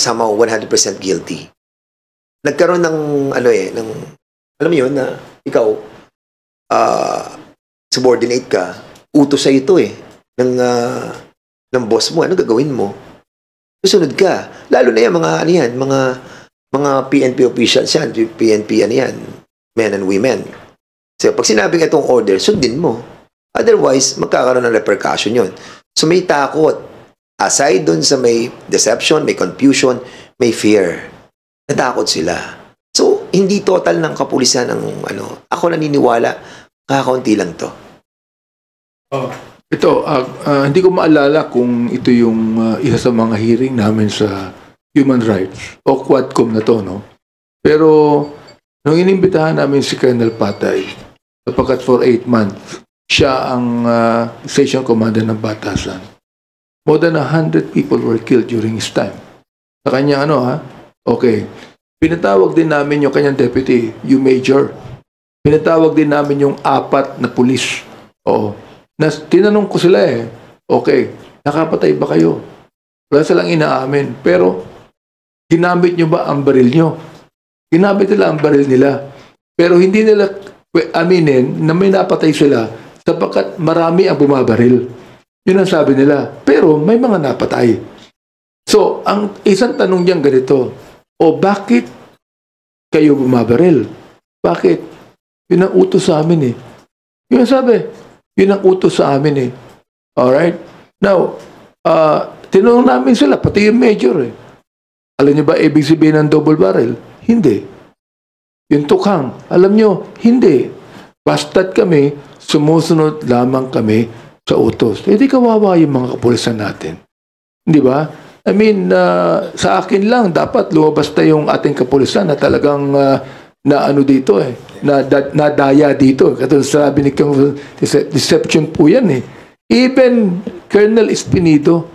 D: somehow 100% guilty. Nagkaroon ng, alam mo yun, na ikaw, subordinate ka, utos sa ito ng boss mo, ano gagawin mo? Susunod ka. Lalo na yan, mga PNP officials yan, PNP men and women. So, pag sinabing itong order, sundin mo. Otherwise, magkakaroon ng repercussion yun. So, may takot. Aside dun sa may deception, may confusion, may fear. Natakot sila. So, hindi total ng kapulisan ang Ako naniniwala, kakaunti lang to.
A: Ito, hindi ko maalala kung ito yung isa sa mga hearing namin sa Human Rights o Quadcom na to, no? Pero, nung inimbitahan namin si Colonel Patay, sapagkat for 8 months, siya ang station commander ng Batasan. More than 100 people were killed during his time. Sa kanya, okay. Pinatawag din namin yung kanyang deputy, yung major. Pinatawag din namin yung 4 na pulis. Oo. Tinanong ko sila okay, nakapatay ba kayo? Wala silang inaamin. Pero, ginamit nyo ba ang baril nyo? Ginamit nila ang baril nila. Pero hindi nila aminin na may napatay sila sapagkat marami ang bumabaril. Yun ang sabi nila. Pero may mga napatay. So, ang isang tanong niyan ganito, bakit kayo bumabaril? Bakit? Yun ang utos sa amin Yun ang sabi. Yun ang utos sa amin Alright? Now, tinanong namin sila, pati yung major Alam niyo ba ibig sabihin ng double barrel? Hindi. Yung tukhang, alam niyo, hindi. Basta't kami, sumusunod lamang kami sa utos. Di kawawa yung mga kapulisan natin. Di ba? I mean, sa akin lang, dapat lumabas na yung ating kapulisan na talagang dito nadaya dito. Katulad sabi ni Kong, deception po yan Even Colonel Espinido,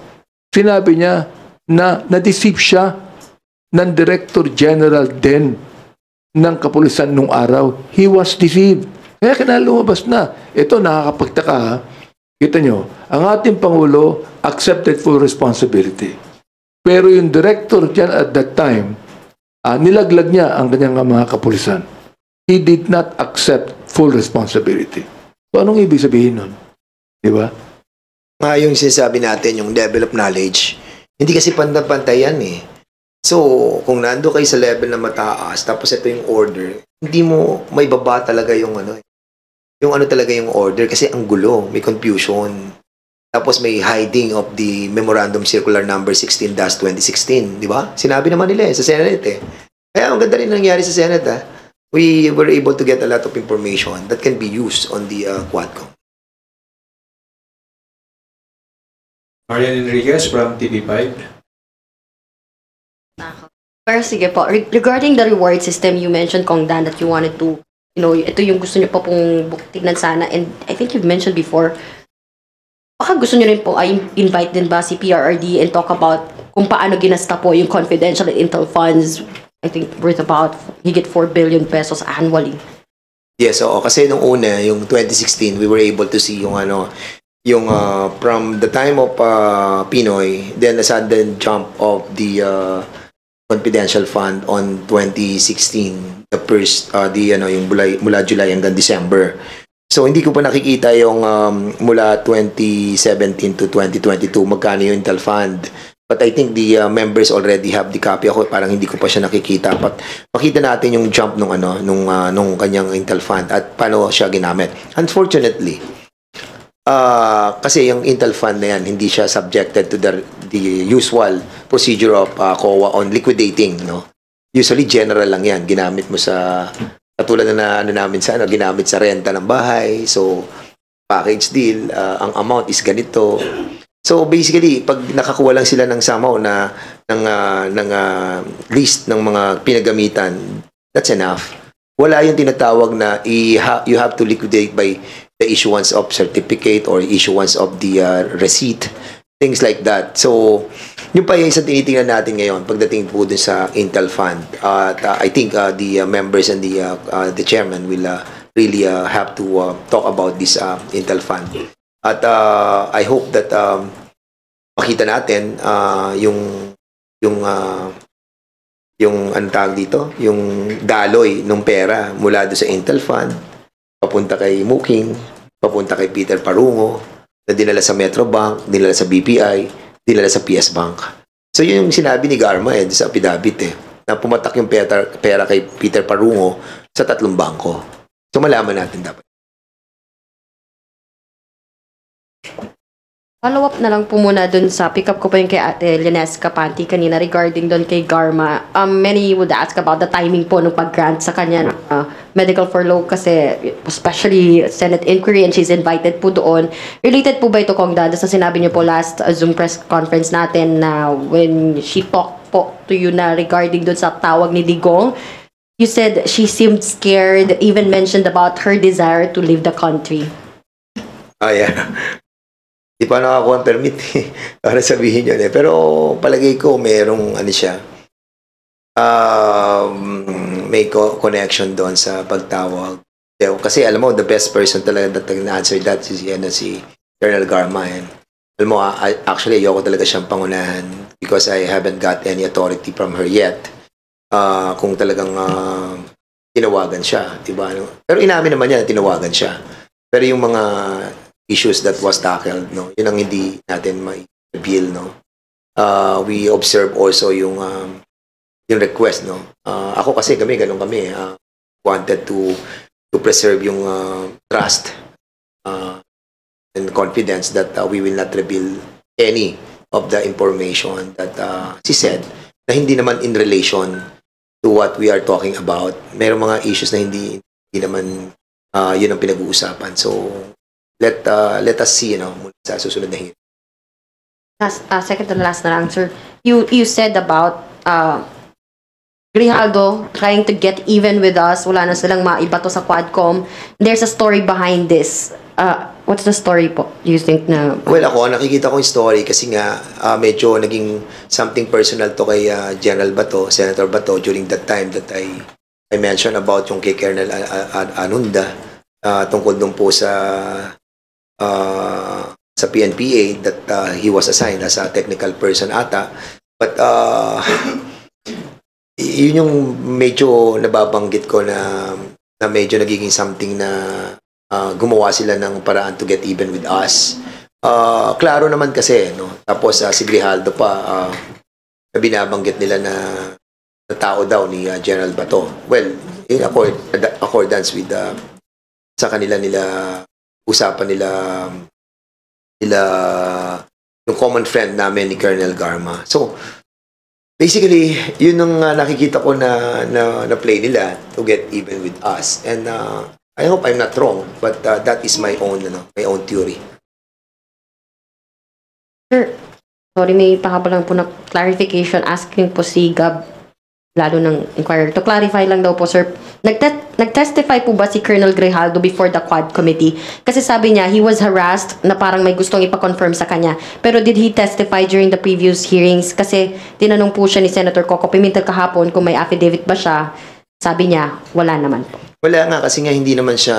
A: sinabi niya na na-deceive siya ng Director General din ng kapulisan nung araw. He was deceived. Kaya lumabas na. Ito, nakakapagtaka Kita nyo, ang ating Pangulo accepted full responsibility. Pero yung director dyan at that time, nilaglag niya ang kanyang mga kapulisan. He did not accept full responsibility. So anong ibig sabihin nun? Di ba?
D: Yung sinasabi natin, yung develop knowledge, hindi kasi pantay yan So, kung nando kayo sa level na mataas, tapos ito yung order, hindi mo may baba talaga yung talaga yung order kasi ang gulo, may confusion. Tapos may hiding of the Memorandum Circular Number 16-2016, di ba? Sinabi naman nila sa Senate Kaya ang ganda rin nangyari sa Senate We were able to get a lot of information that can be used on the Quadcom.
B: Marian Enriquez from TV5.
N: Pero sige po, regarding the reward system, you mentioned, Kong Dan, that you wanted to, ito yung gusto niyo pa pong tignan sana. And I think you've mentioned before, baka gusto niyo rin po ay invite din ba si PRRD and talk about kung paano ginasta po yung confidential and intel funds, I think worth about higit 4 billion pesos annually.
D: Yes, oo. Kasi nung una, yung 2016, we were able to see yung from the time of Pinoy, then a sudden jump of the confidential fund on 2016, the first yung mula July hanggang December. So hindi ko pa nakikita yung mula 2017 to 2022 magkano yung Intel fund. But I think the members already have the copy. Ako parang hindi ko pa siya nakikita. But makita natin yung jump nung kanyang Intel fund at paano siya ginamit. Unfortunately, kasi yung Intel fund na yan, hindi siya subjected to the usual procedure of COA on liquidating, Usually general lang yan, ginamit mo sa katulad na namin sa ginamit sa renta ng bahay. So package deal, ang amount is ganito. So basically, pag nakakuha lang sila ng somehow ng list ng mga pinagamitan, that's enough. Wala yung tinatawag na you have to liquidate by the issuance of certificate or issuance of the receipt, things like that. So, yung pa yung isang tinitingnan natin ngayon pagdating po dun sa Intel Fund. I think the members and the chairman will really have to talk about this Intel Fund. At I hope that makita natin yung ano tawag dito, yung daloy ng pera mula doon sa Intel Fund, papunta kay Muking, papunta kay Peter Parungo, na dinala sa Metrobank, dinala sa BPI, dinala sa PS Bank. So yun yung sinabi ni Garma sa affidavit na pumatak yung pera kay Peter Parungo sa 3 bangko. So malaman natin dapat.
N: Follow-up na lang po muna dun sa pick-up ko po yung kay Ate Linesca Panty kanina regarding dun kay Garma. Many would ask about the timing po ng pag-grant sa kanya medical furlough kasi especially Senate inquiry and she's invited po doon. Related po ba ito, Kong Dan, sa sinabi niyo po last Zoom press conference natin na when she talked po to you na regarding dun sa tawag ni Digong, you said she seemed scared, even mentioned about her desire to leave the country.
D: Yeah. Di pa nakakuha ang permit para sabihin yun Pero palagay ko merong siya. May connection doon sa pagtawag. Kasi alam mo, the best person talaga that can answer that is si Colonel Garma. Alam mo, actually ayoko talaga siyang pangunahan because I haven't got any authority from her yet. Kung talagang tinawagan siya, diba? Pero inamin naman niya na tinawagan siya. Pero yung mga issues that was tackled, yun ang hindi natin ma-reveal, we observe also yung request, ako kasi ganun kami, wanted to preserve yung trust and confidence that we will not reveal any of the information that she said na hindi naman in relation to what we are talking about. Merong mga issues na hindi naman yun ang pinag-uusapan. So let us see, mula sa susunod na hearing.
N: Second and last na lang, sir. You said about Grijaldo trying to get even with us. Wala na silang maibato sa Quadcom. There's a story behind this. What's the story po? Do you think na...
D: Well, ako, nakikita ko yung story kasi nga medyo naging something personal to kay General Bato, Senator Bato, during that time that I mentioned about yung kay Colonel Anunda tungkol dun po sa PNPA that he was assigned as a technical person ata. But yun yung medyo nababanggit ko na medyo nagiging something na gumawa sila ng paraan to get even with us. Klaro naman kasi, Tapos si Grijaldo pa, na binabanggit nila na tao daw ni General Bato. Well, in accordance with sa kanila usapan nila yung common friend namin ni Colonel Garma. So, basically, yun ang nakikita ko na play nila to get even with us. And I hope I'm not wrong, but that is my own theory.
N: Sir, sorry, may pakabalang po na clarification. Asking po si Gab, lalo ng inquirer. To clarify lang daw po, sir, nag-testify po ba si Colonel Grijaldo before the Quad Committee? Kasi sabi niya, he was harassed na parang may gustong ipa-confirm sa kanya. Pero did he testify during the previous hearings? Kasi tinanong po siya ni Senator Coco Pimentel kahapon kung may affidavit ba siya. Sabi niya, wala naman po.
D: Wala nga, kasi nga hindi naman siya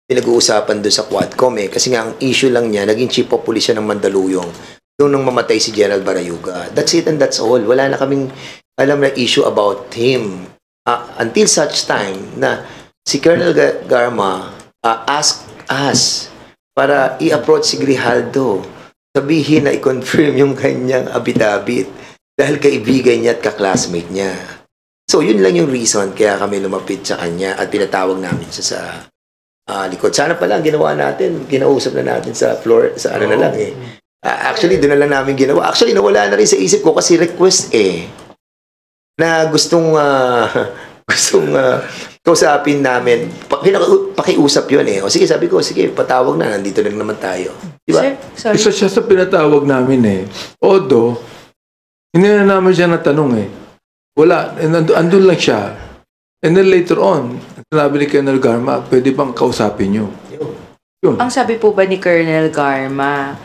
D: pinag-uusapan doon sa Quadcom eh. Kasi nga ang issue lang niya, naging chief of police siya ng Mandaluyong doon nung mamatay si General Barayuga. That's it and that's all. Wala na kaming alam na issue about him. Until such time na si Colonel Garma asked us para i-approach si Grijaldo. Sabihin na i-confirm yung kanyang affidavit dahil kaibigan niya at ka-classmate niya. So, yun lang yung reason kaya kami lumapit sa kanya at pinatawag namin siya sa likod. Sana pala ang ginawa natin, kinausap na natin sa floor, sa ano na lang eh. Actually, doon na lang namin ginawa. Actually, nawala na rin sa isip ko kasi request eh. Na gustong kausapin namin. Pakiusap yun eh. O sige, sabi ko, sige, patawag na. Nandito lang naman tayo. Diba?
J: Sorry.
A: Isa siya sa pinatawag namin eh. Although, hindi na namin siya natanong eh. Wala. Andun lang siya. And then later on, sinabi ni Colonel Garma, pwede bang kausapin nyo? Yun.
J: Ang sabi po ba ni Colonel Garma,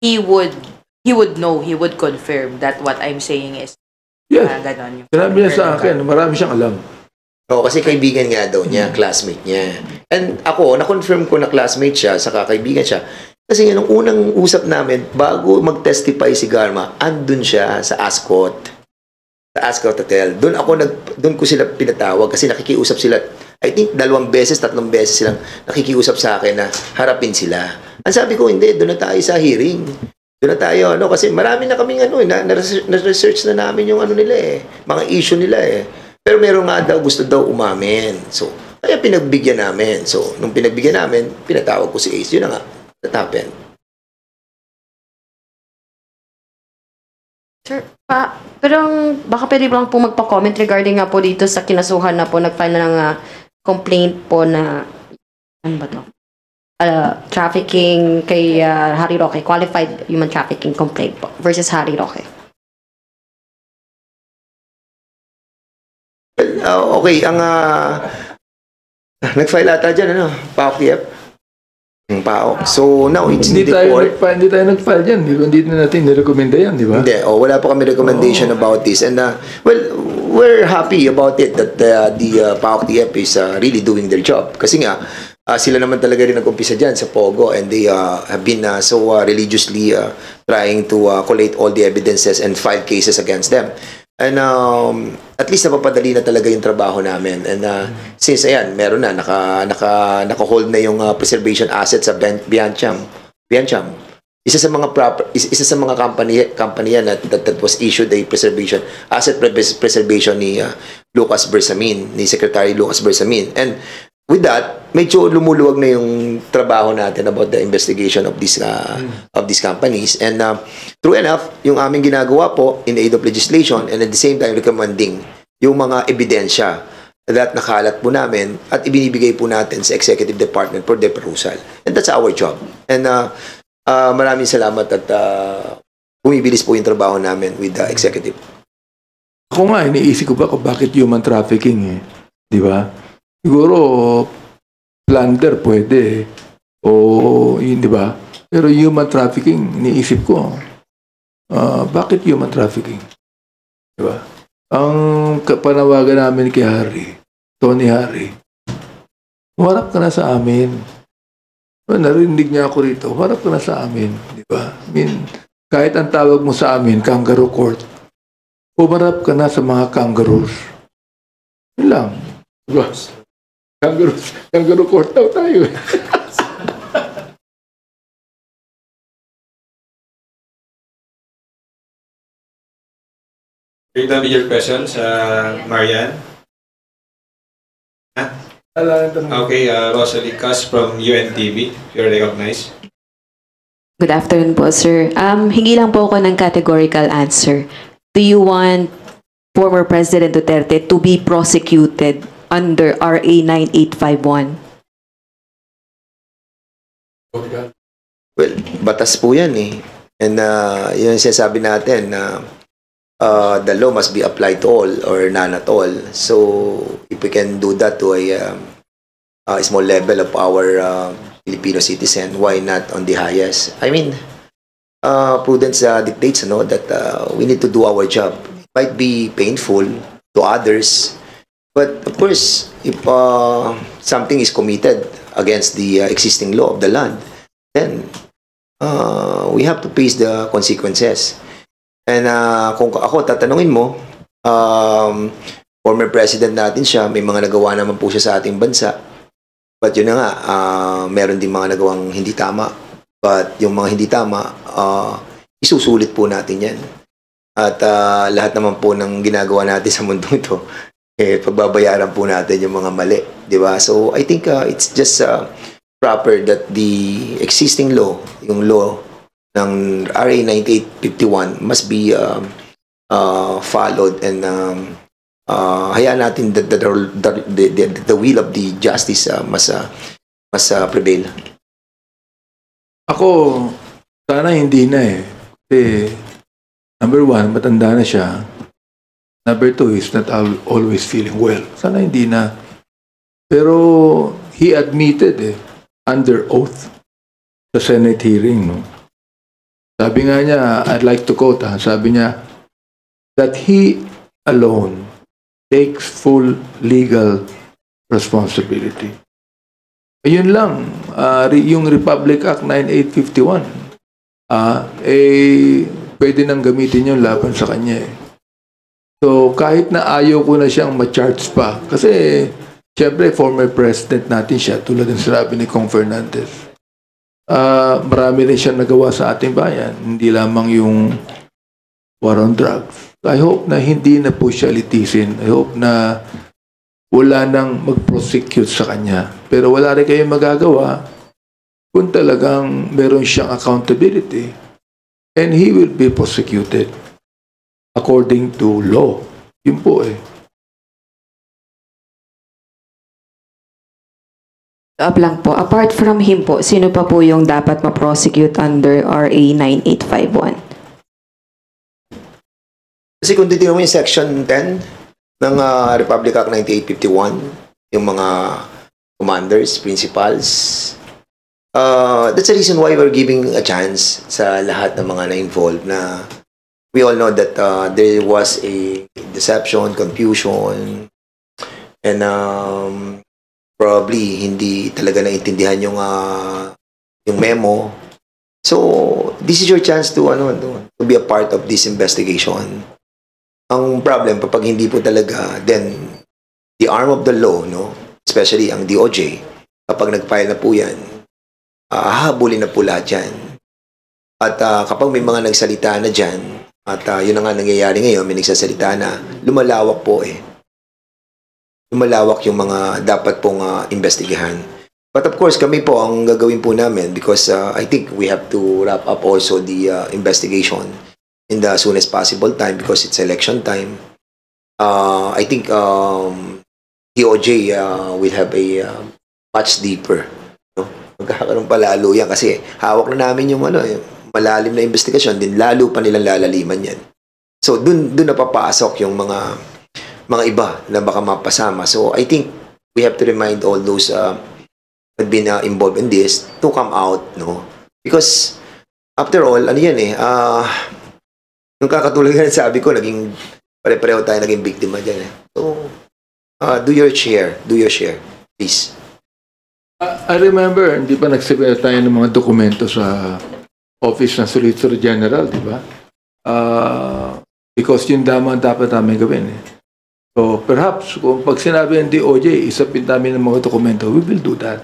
J: he would know, he would confirm that what I'm saying is ganon.
A: Sinabi niya sa akin, marami siyang alam.
D: Oo, kasi kaibigan nga daw niya, classmate niya. And ako, na-confirm ko na classmate siya, saka kaibigan siya. Kasi nung unang usap namin, bago mag-testify si Garma, andun siya sa Ascot. Sa Ascot Hotel. Doon ko sila pinatawag kasi nakikiusap sila. I think 2 beses, 3 beses silang nakikiusap sa akin na harapin sila. Ang sabi ko, hindi, doon na tayo sa hearing. Doon na tayo, kasi marami na kaming na-research na namin yung nila eh. Mga issue nila eh. Pero meron nga daw, gusto daw umamin. So, kaya pinagbigyan namin. So, nung pinagbigyan namin, pinatawag ko si Ace. Yun na nga, that happened.
N: Sir, pero baka pwede lang po magpa-comment regarding nga po dito sa kinasuhan na po nag-file na ng complaint po na ano ba to? Trafficking kay Harry Roque, qualified human trafficking complaint po versus Harry Roque.
D: Okay, ang nag-file ata dyan, PAOK. PAOK. So, now, it's
A: Hindi tayo nag-file dyan. Hindi na natin nirekomenda yan, di ba?
D: Hindi. Wala pa kami recommendation about this. And, well, we're happy about it that the PAOK-TF is really doing their job. Kasi nga, sila naman talaga rin nag-umpisa dyan sa Pogo and they have been so religiously trying to collate all the evidences and file cases against them. And at least napapadali na talaga yung trabaho namin. And since ayan, meron na naka-hold na yung preservation assets sa Biancham. Isa sa mga company yan that was issued a preservation asset preservation ni Lucas Bersamin, ni Secretary Lucas Bersamin. And with that, medyo lumuluwag na yung trabaho natin about the investigation of these companies. And true enough, yung aming ginagawa po in aid of legislation and at the same time recommending yung mga ebidensya that nakalat po namin at ibinibigay po natin sa Executive Department for their perusal. And that's our job. And maraming salamat at bumibilis po yung trabaho namin with the Executive.
A: Ako nga, iniisip ko ba kung bakit human trafficking eh. Di ba? Siguro, plunder pwede. O, yun, di ba? Pero human trafficking, iniisip ko, bakit human trafficking? Di ba? Ang panawagan namin kay Tony Harry, humarap ka na sa amin. Narinig niya ako rito, humarap ka na sa amin. Di ba? I mean, kahit ang tawag mo sa amin, kangaroo court, humarap ka na sa mga kangaroos. Yun lang. Di ba? Kangaroo court daw tayo.
B: You're done with your questions, Marian? Okay, Rosalie Cas from UNTV, you're recognized.
O: Good afternoon po, sir. Hingi lang po ako ng categorical answer. Do you want former President Duterte to be prosecuted under RA 9851?
D: Well, batas po yan eh. And yun yung sinasabi natin na the law must be applied to all or none at all. So, if we can do that to a small level of our Filipino citizen, why not on the highest? I mean, prudence dictates that we need to do our job. It might be painful to others, but of course, if something is committed against the existing law of the land, then we have to face the consequences. And kung ako tatanungin mo, former president natin siya, may mga nagawa naman po siya sa ating bansa. But yun na nga, meron din mga nagawang hindi tama. But yung mga hindi tama, isusulit po natin yan. At lahat naman po ng ginagawa natin sa mundo ito, pagbabayaran po natin yung mga mali. Diba? So I think it's just proper that the existing law, yung law ng RA 9851 must be followed and hayaan natin the will of the justice must prevail.
A: Ako, sana hindi na eh. Kasi, number one, matanda na siya. Number two, he's not always feeling well. Sana hindi na. Pero, he admitted under oath sa Senate hearing, no? Sabi nga niya, I'd like to quote, sabi niya, that he alone takes full legal responsibility. Ayun lang, yung Republic Act 9851, pwede nang gamitin yung laban sa kanya eh. So, kahit na ayaw ko na siyang ma-charge pa, kasi, siyempre, former president natin siya, tulad ng sinabi ni Kong Fernandez. Marami rin siya nagawa sa ating bayan, hindi lamang yung war on drugs. I hope na hindi na po siya litisin. I hope na wala nang mag-prosecute sa kanya. Pero wala rin kayong magagawa kung talagang meron siyang accountability and he will be prosecuted according to law. Yun po eh.
O: Lang po, apart from him po, sino pa po yung dapat ma-prosecute under RA 9851?
D: Kasi kung titignan mo yung Section 10 ng Republic Act 9851, yung mga commanders, principals, that's the reason why we're giving a chance sa lahat ng mga na-involved na we all know that there was a deception, confusion, and probably hindi talaga naintindihan yung memo. So, this is your chance to be a part of this investigation. Ang problem, kapag hindi po talaga, then the arm of the law, no, especially ang DOJ, kapag nag-file na po yan, hahabulin na po lahat yan. At kapag may mga nagsalita na dyan, at yun na nga nangyayari ngayon, may nagsasalita na, lumalawak po lumalawak yung mga dapat pong investigahan. But of course, kami po ang gagawin po namin because I think we have to wrap up also the investigation in the soonest possible time because it's election time. I think DOJ will have a much deeper. No? Magkakaroon pa lalo yan kasi hawak na namin yung yung malalim na investigasyon, din lalo pa nilang lalaliman yan. So, dun napapasok yung mga iba na baka mapasama. So, I think we have to remind all those who have been involved in this to come out, no? Because, after all, ano yan nung kakatulad nga sabi ko, naging pare-pareho tayo naging biktima dyan So, do your share, please.
A: I remember, hindi pa nagsibigay tayo ng mga dokumento sa Office ng Solicitor General, di ba? Because yun dapat namin gawin So, perhaps, kung pag sinabi ng DOJ, isapin namin ng mga dokumento, we will do that.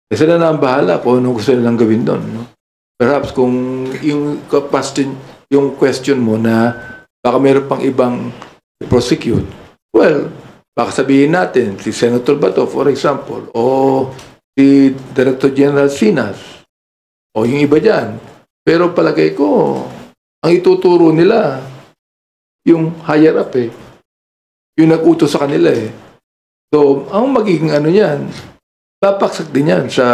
A: Kasi na ang bahala kung ano gusto nilang gawin doon. No? Perhaps, kung yung question mo na baka meron pang ibang prosecute. Well, baka sabihin natin, si Senator Bato, for example, o si Director General Sinas, o yung iba dyan. Pero palagay ko, ang ituturo nila, yung higher up yung nag-utos sa kanila So, ang magiging ano yan, papaksak din yan sa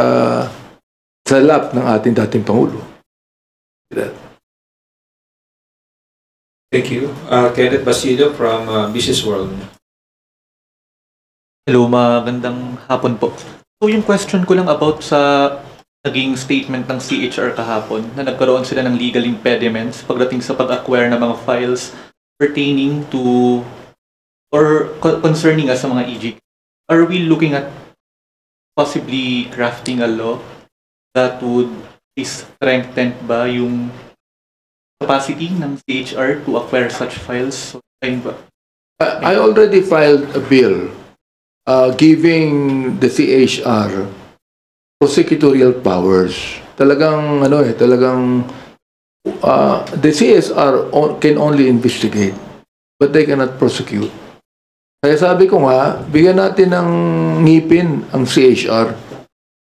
A: lap ng ating dating Pangulo.
B: Thank you. Kenneth Basilio from Business World.
P: Hello, magandang hapon po. So yung question ko lang about sa naging statement ng CHR kahapon na nagkaroon sila ng legal impediments pagdating sa pag-acquire ng mga files pertaining to or concerning us sa mga EG. Are we looking at possibly crafting a law that would strengthen ba yung capacity ng CHR to acquire such files? So,
A: I already filed a bill giving the CHR prosecutorial powers. Talagang the CSR can only investigate, but they cannot prosecute. Kaya sabi ko nga, bigyan natin ng ngipin ang CHR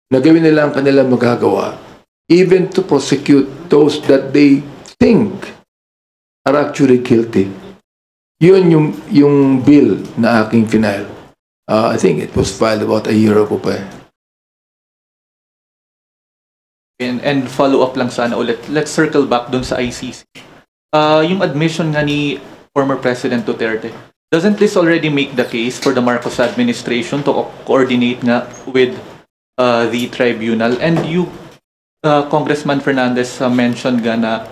A: na gawin nila ang kanilang magagawa, even to prosecute those that they think are actually guilty. Yun yung bill na aking final. I think it was filed about a year ago pa
P: And follow up lang sana ulit. Let's circle back dun sa ICC. Yung admission nga ni former President Duterte, doesn't this already make the case for the Marcos administration to coordinate nga with the tribunal? And you, Congressman Fernandez, mentioned nga na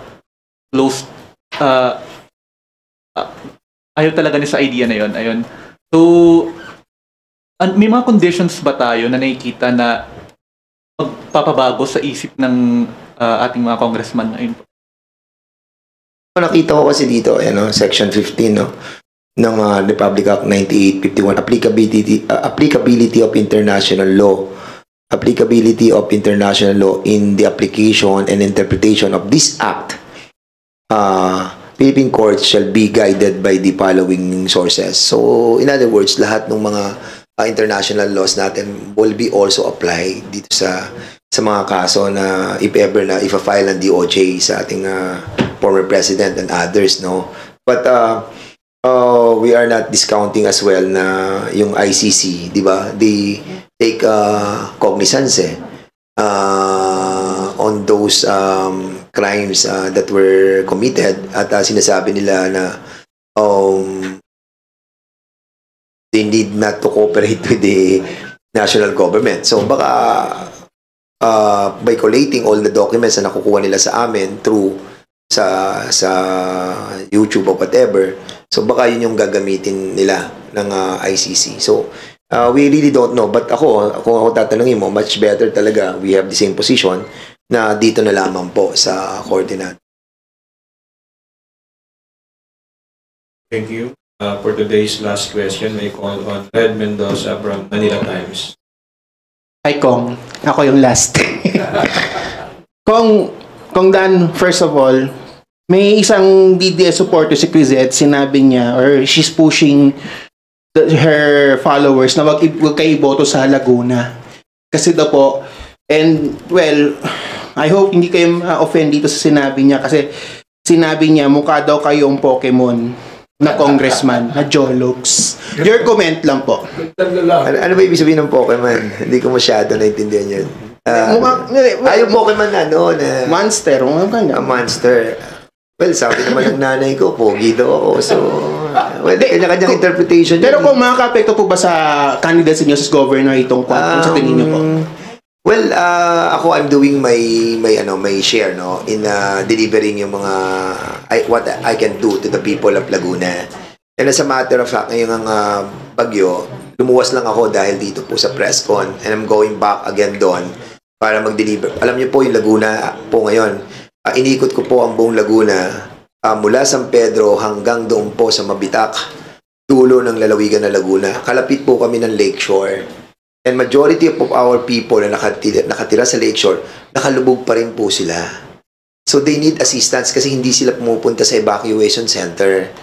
P: closed, ayaw talaga niya sa idea na yon. Ayun. So, may mga conditions ba tayo na nakikita na magpapabago sa isip ng ating mga congressman na yun?
D: Nakita ko kasi dito, Section 15, no? ng Republic Act 9851, applicability of international law. Applicability of international law in the application and interpretation of this act. Philippine courts shall be guided by the following sources. So, in other words, lahat ng mga international laws natin will be also applied dito sa mga kaso na if ever na ifa-file ng DOJ sa ating former president and others, no? But we are not discounting as well na yung ICC, di ba? They take cognizance on those crimes that were committed at sinasabi nila na they need not to cooperate with the national government. So baka by collating all the documents na nakukuha nila sa amin through sa YouTube or whatever, so baka yun yung gagamitin nila ng ICC. So we really don't know, but kung ako tatanungin mo, much better talaga we have the same position na dito na lamang po sa korte natin.
B: Thank you. For today's last question, may call on Red Mendoza from Manila Times.
Q: Hi, Kong. Ako yung last. Kong Dan, first of all, may isang DDS supporter si Crisette, sinabi niya, or she's pushing her followers na wag kayo iboto sa Laguna. Kasi daw po, and well, I hope hindi kayo offend dito sa sinabi niya kasi sinabi niya mukha daw kayong Pokemon na congressman, na Jolux. Your comment lang po.
D: Ano ba ibig sabihin ng Pokemon? Hindi ko masyado naintindihan yun. Yung Pokemon na
Q: Monster.
D: Monster. Well, sabi naman ng nanay ko, pogi daw ako. So, well, kanya-kanyang interpretation.
Q: Pero kung makaka-apekto po ba sa candidacy niyo sa governor itong kung sa tingin niyo po?
D: Well, ako I'm doing my share in delivering yung mga what I can do to the people of Laguna. And as a matter of fact, ngayong bagyo, lumuwas lang ako dahil dito po sa presscon and I'm going back again doon para mag-deliver. Alam niyo po yung Laguna po ngayon, inikot ko po ang buong Laguna mula San Pedro hanggang doon po sa Mabitak, dulo ng lalawigan na Laguna. Kalapit po kami ng Lakeshore. And majority of our people na nakatira sa Lakeshore, nakalubog pa rin po sila. So they need assistance kasi hindi sila pumupunta sa evacuation center.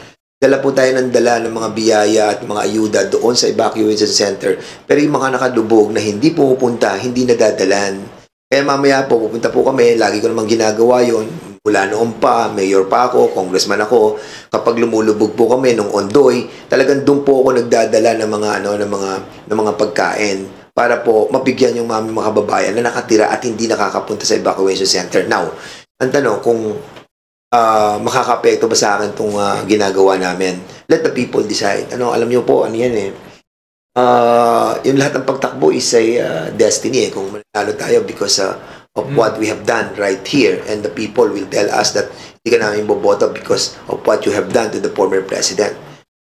D: Dala po tayo ng dala ng mga biyaya at mga ayuda doon sa evacuation center. Pero yung mga nakadubog na hindi pumupunta, hindi nadadalan. Kaya mamaya po, pupunta po kami, lagi ko namang ginagawa yon. Mula noon pa, mayor pa ako, congressman ako. Kapag lumulubog po kami nung Ondoy, talagang doon po ako nagdadala ng mga pagkain para po mabigyan yung mga kababayan na nakatira at hindi nakakapunta sa evacuation center. Now, ang tanong kung makaka-apekto ba sa akin itong ginagawa namin. Let the people decide. Alam niyo po, ano yan eh. Yung lahat ng pagtakbo is a destiny eh. Kung manalo tayo because of what we have done right here, and the people will tell us that hindi ka namin boboto because of what you have done to the former president.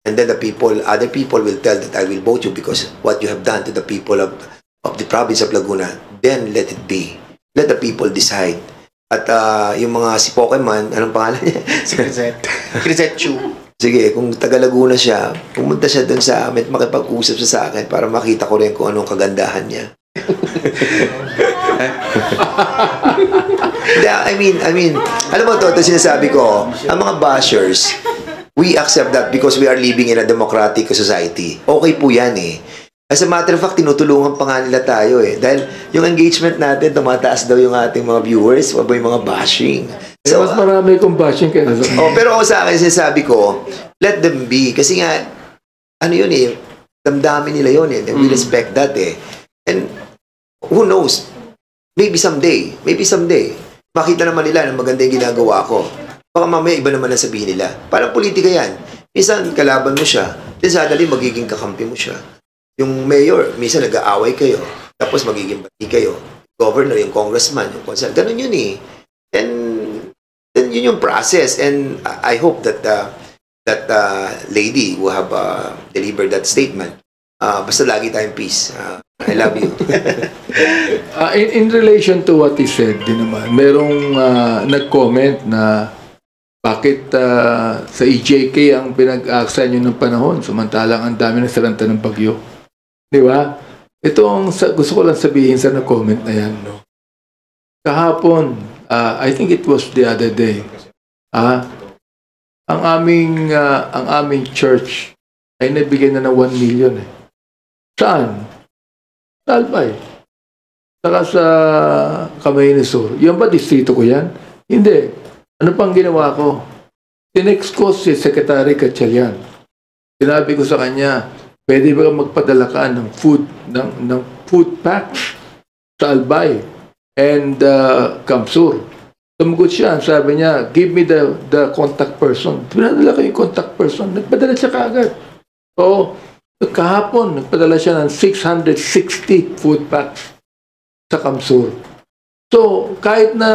D: And then other people will tell that I will vote you because what you have done to the people of the province of Laguna. Then let it be. Let the people decide. At yung mga si Pokemon, anong pangalan niya?
Q: Si Crisette Chu.
D: Sige, kung taga Laguna siya, pumunta siya doon sa amin, makipag-usap siya sa akin para makita ko rin kung anong kagandahan niya. I mean, alam mo to sinasabi ko, ang mga bashers, we accept that because we are living in a democratic society. Okay po yan eh. As a matter of fact, tinutulungan pa nga nila tayo eh. Dahil yung engagement natin, tumataas daw yung ating mga viewers, o yung mga bashing.
A: So, mas marami kong bashing kaya
D: pero ako sa akin, sinasabi ko, let them be. Kasi nga, ano yun eh, damdamin nila yun eh. We respect that eh. And who knows, maybe someday, makita naman nila na maganda yung ginagawa ko. Baka mamaya iba naman ang sabihin nila. Parang politika yan. Minsan, kalaban mo siya. Then suddenly, magiging kakampi mo siya. Yung mayor, minsan nag-aaway kayo. Tapos magiging bati kayo. Governor, yung congressman, yung consul. Ganun yun eh. And then yun yung process. And I hope that that lady who have delivered that statement, basta lagi tayong peace. I love you.
A: In relation to what he said din naman, merong nag-comment na bakit sa EJK ang pinag-aaksayan nyo ng panahon samantalang ang dami ng salanta ng bagyo. Di ba? Ito ang gusto ko lang sabihin sa nag-comment na yan. No? Kahapon, I think it was the other day, ang aming church ay nabigyan na ng 1 million eh. Saan? Sa Albay. Saka sa Camarines Sur. Yan ba distrito ko yan? Hindi. Ano pang ginawa ko? Tinext ko si Secretary Gatchalian. Sinabi ko sa kanya, pwede ba magpadala ka ng food packs sa Albay and Kamsur? Tumugot siya. Sabi niya, give me the contact person. Pinadala ko yung contact person. Nagpadala siya kaagad. So, kahapon, nagpadala siya ng 660 food packs sa Kamsur. So, kahit na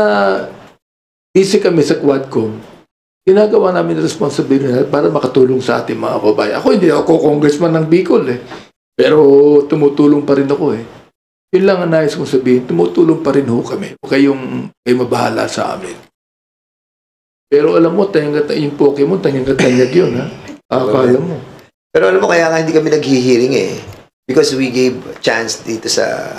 A: busy kami sa Quadcom, ginagawa namin responsibility para makatulong sa ating mga kababayan. Ako, hindi ako congressman ng Bicol eh. Pero tumutulong pa rin ako eh. Yun lang ang nais kong sabihin, tumutulong pa rin ho kami. Huwag kayong mabahala sa amin. Pero alam mo, yung Pokemon, tanyag yun ha. Kaya mo.
D: Pero alam mo, kaya nga hindi kami naghihiring eh. Because we gave chance dito sa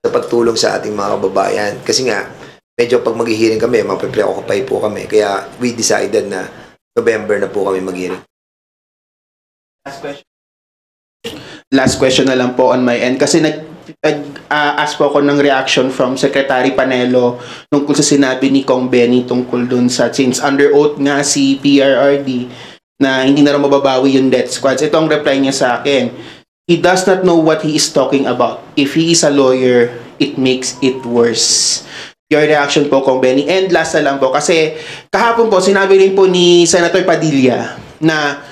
D: pagtulong sa ating mga kababayan. Kasi nga, medyo pag maghihiring kami, mape-preoccupy po kami. Kaya we decided na November na po kami maghihiring.
Q: Last question na lang po on my end. Kasi nag-ask po ako ng reaction from Secretary Panelo tungkol sa sinabi ni Kong Benny tungkol dun sa, since under oath nga si PRRD, na hindi na rin mababawi yung death squads. Ito ang reply niya sa akin. He does not know what he is talking about. If he is a lawyer, it makes it worse. Your reaction po, Kong Benny. And last na lang po, kasi kahapon po, sinabi rin po ni Senator Padilla na,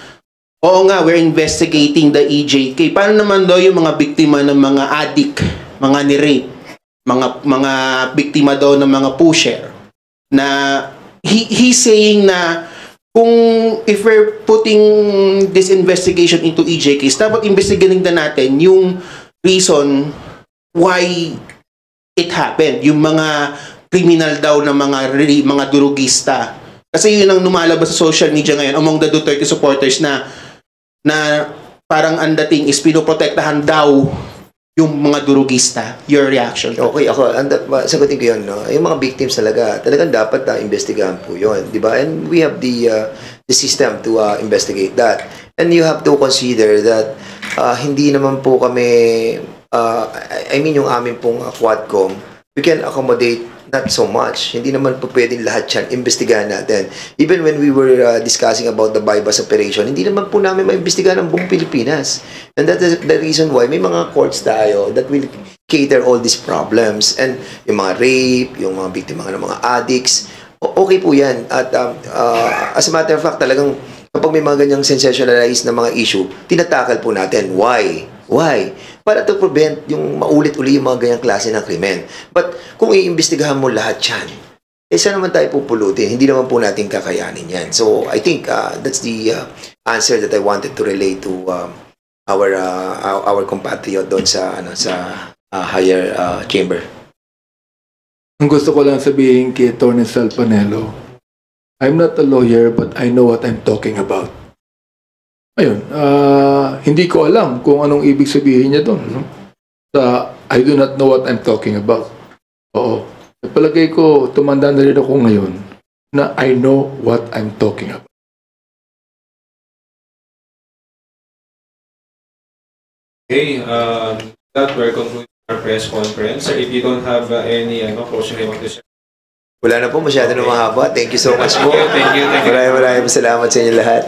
Q: oo nga, we're investigating the EJK. Paano naman daw yung mga biktima ng mga addict, mga ni-rape, mga biktima daw ng mga pusher, na he's saying na, kung if we're putting this investigation into EJKs, dapat investigating na natin yung reason why it happened. Yung mga criminal daw na mga durugista. Kasi yun ang lumalabas sa social media ngayon among the Duterte supporters na parang ang dating is pinoprotektahan daw yung mga durugista. Your reaction?
D: Okay, ako, sagutin ko yun, no? Yung mga victims talagang dapat investigahan po yun, di ba? And we have the system to investigate that. And you have to consider that hindi naman po kami, I mean yung amin pong Quadcom, we can accommodate not so much. Hindi naman po pwedeng lahat yan imbestigahan natin. Even when we were discussing about the bypass operation, hindi naman po namin maimbestigahan ang buong Pilipinas. And that is the reason why may mga courts tayo that will cater all these problems. And yung mga rape, yung mga biktima ng mga addicts, okay po yan. At as a matter of fact, talagang kapag may mga ganyang sensationalized na mga issue, tinatakal po natin. Why? Why? Para to prevent yung maulit-uli yung mga ganyang klase ng krimen. But kung iimbestigahan mo lahat yan, saan naman tayo pupulutin? Hindi naman po natin kakayanin yan. So I think that's the answer that I wanted to relay to our compatriot doon sa higher chamber.
A: Ang gusto ko lang sabihin kay Atty. Sal Panelo, I'm not a lawyer but I know what I'm talking about. Ayun, hindi ko alam kung anong ibig sabihin niya doon. No? I do not know what I'm talking about. Oo. Palagay ko, tumanda na rin ako ngayon na I know what I'm talking about.
B: Okay, that we're concluding our press conference. If you don't have any closing remarks to share.
D: Wala na po, masyado na mahaba. Thank you so much po.
B: Thank you.
D: Maraming salamat sa inyo lahat.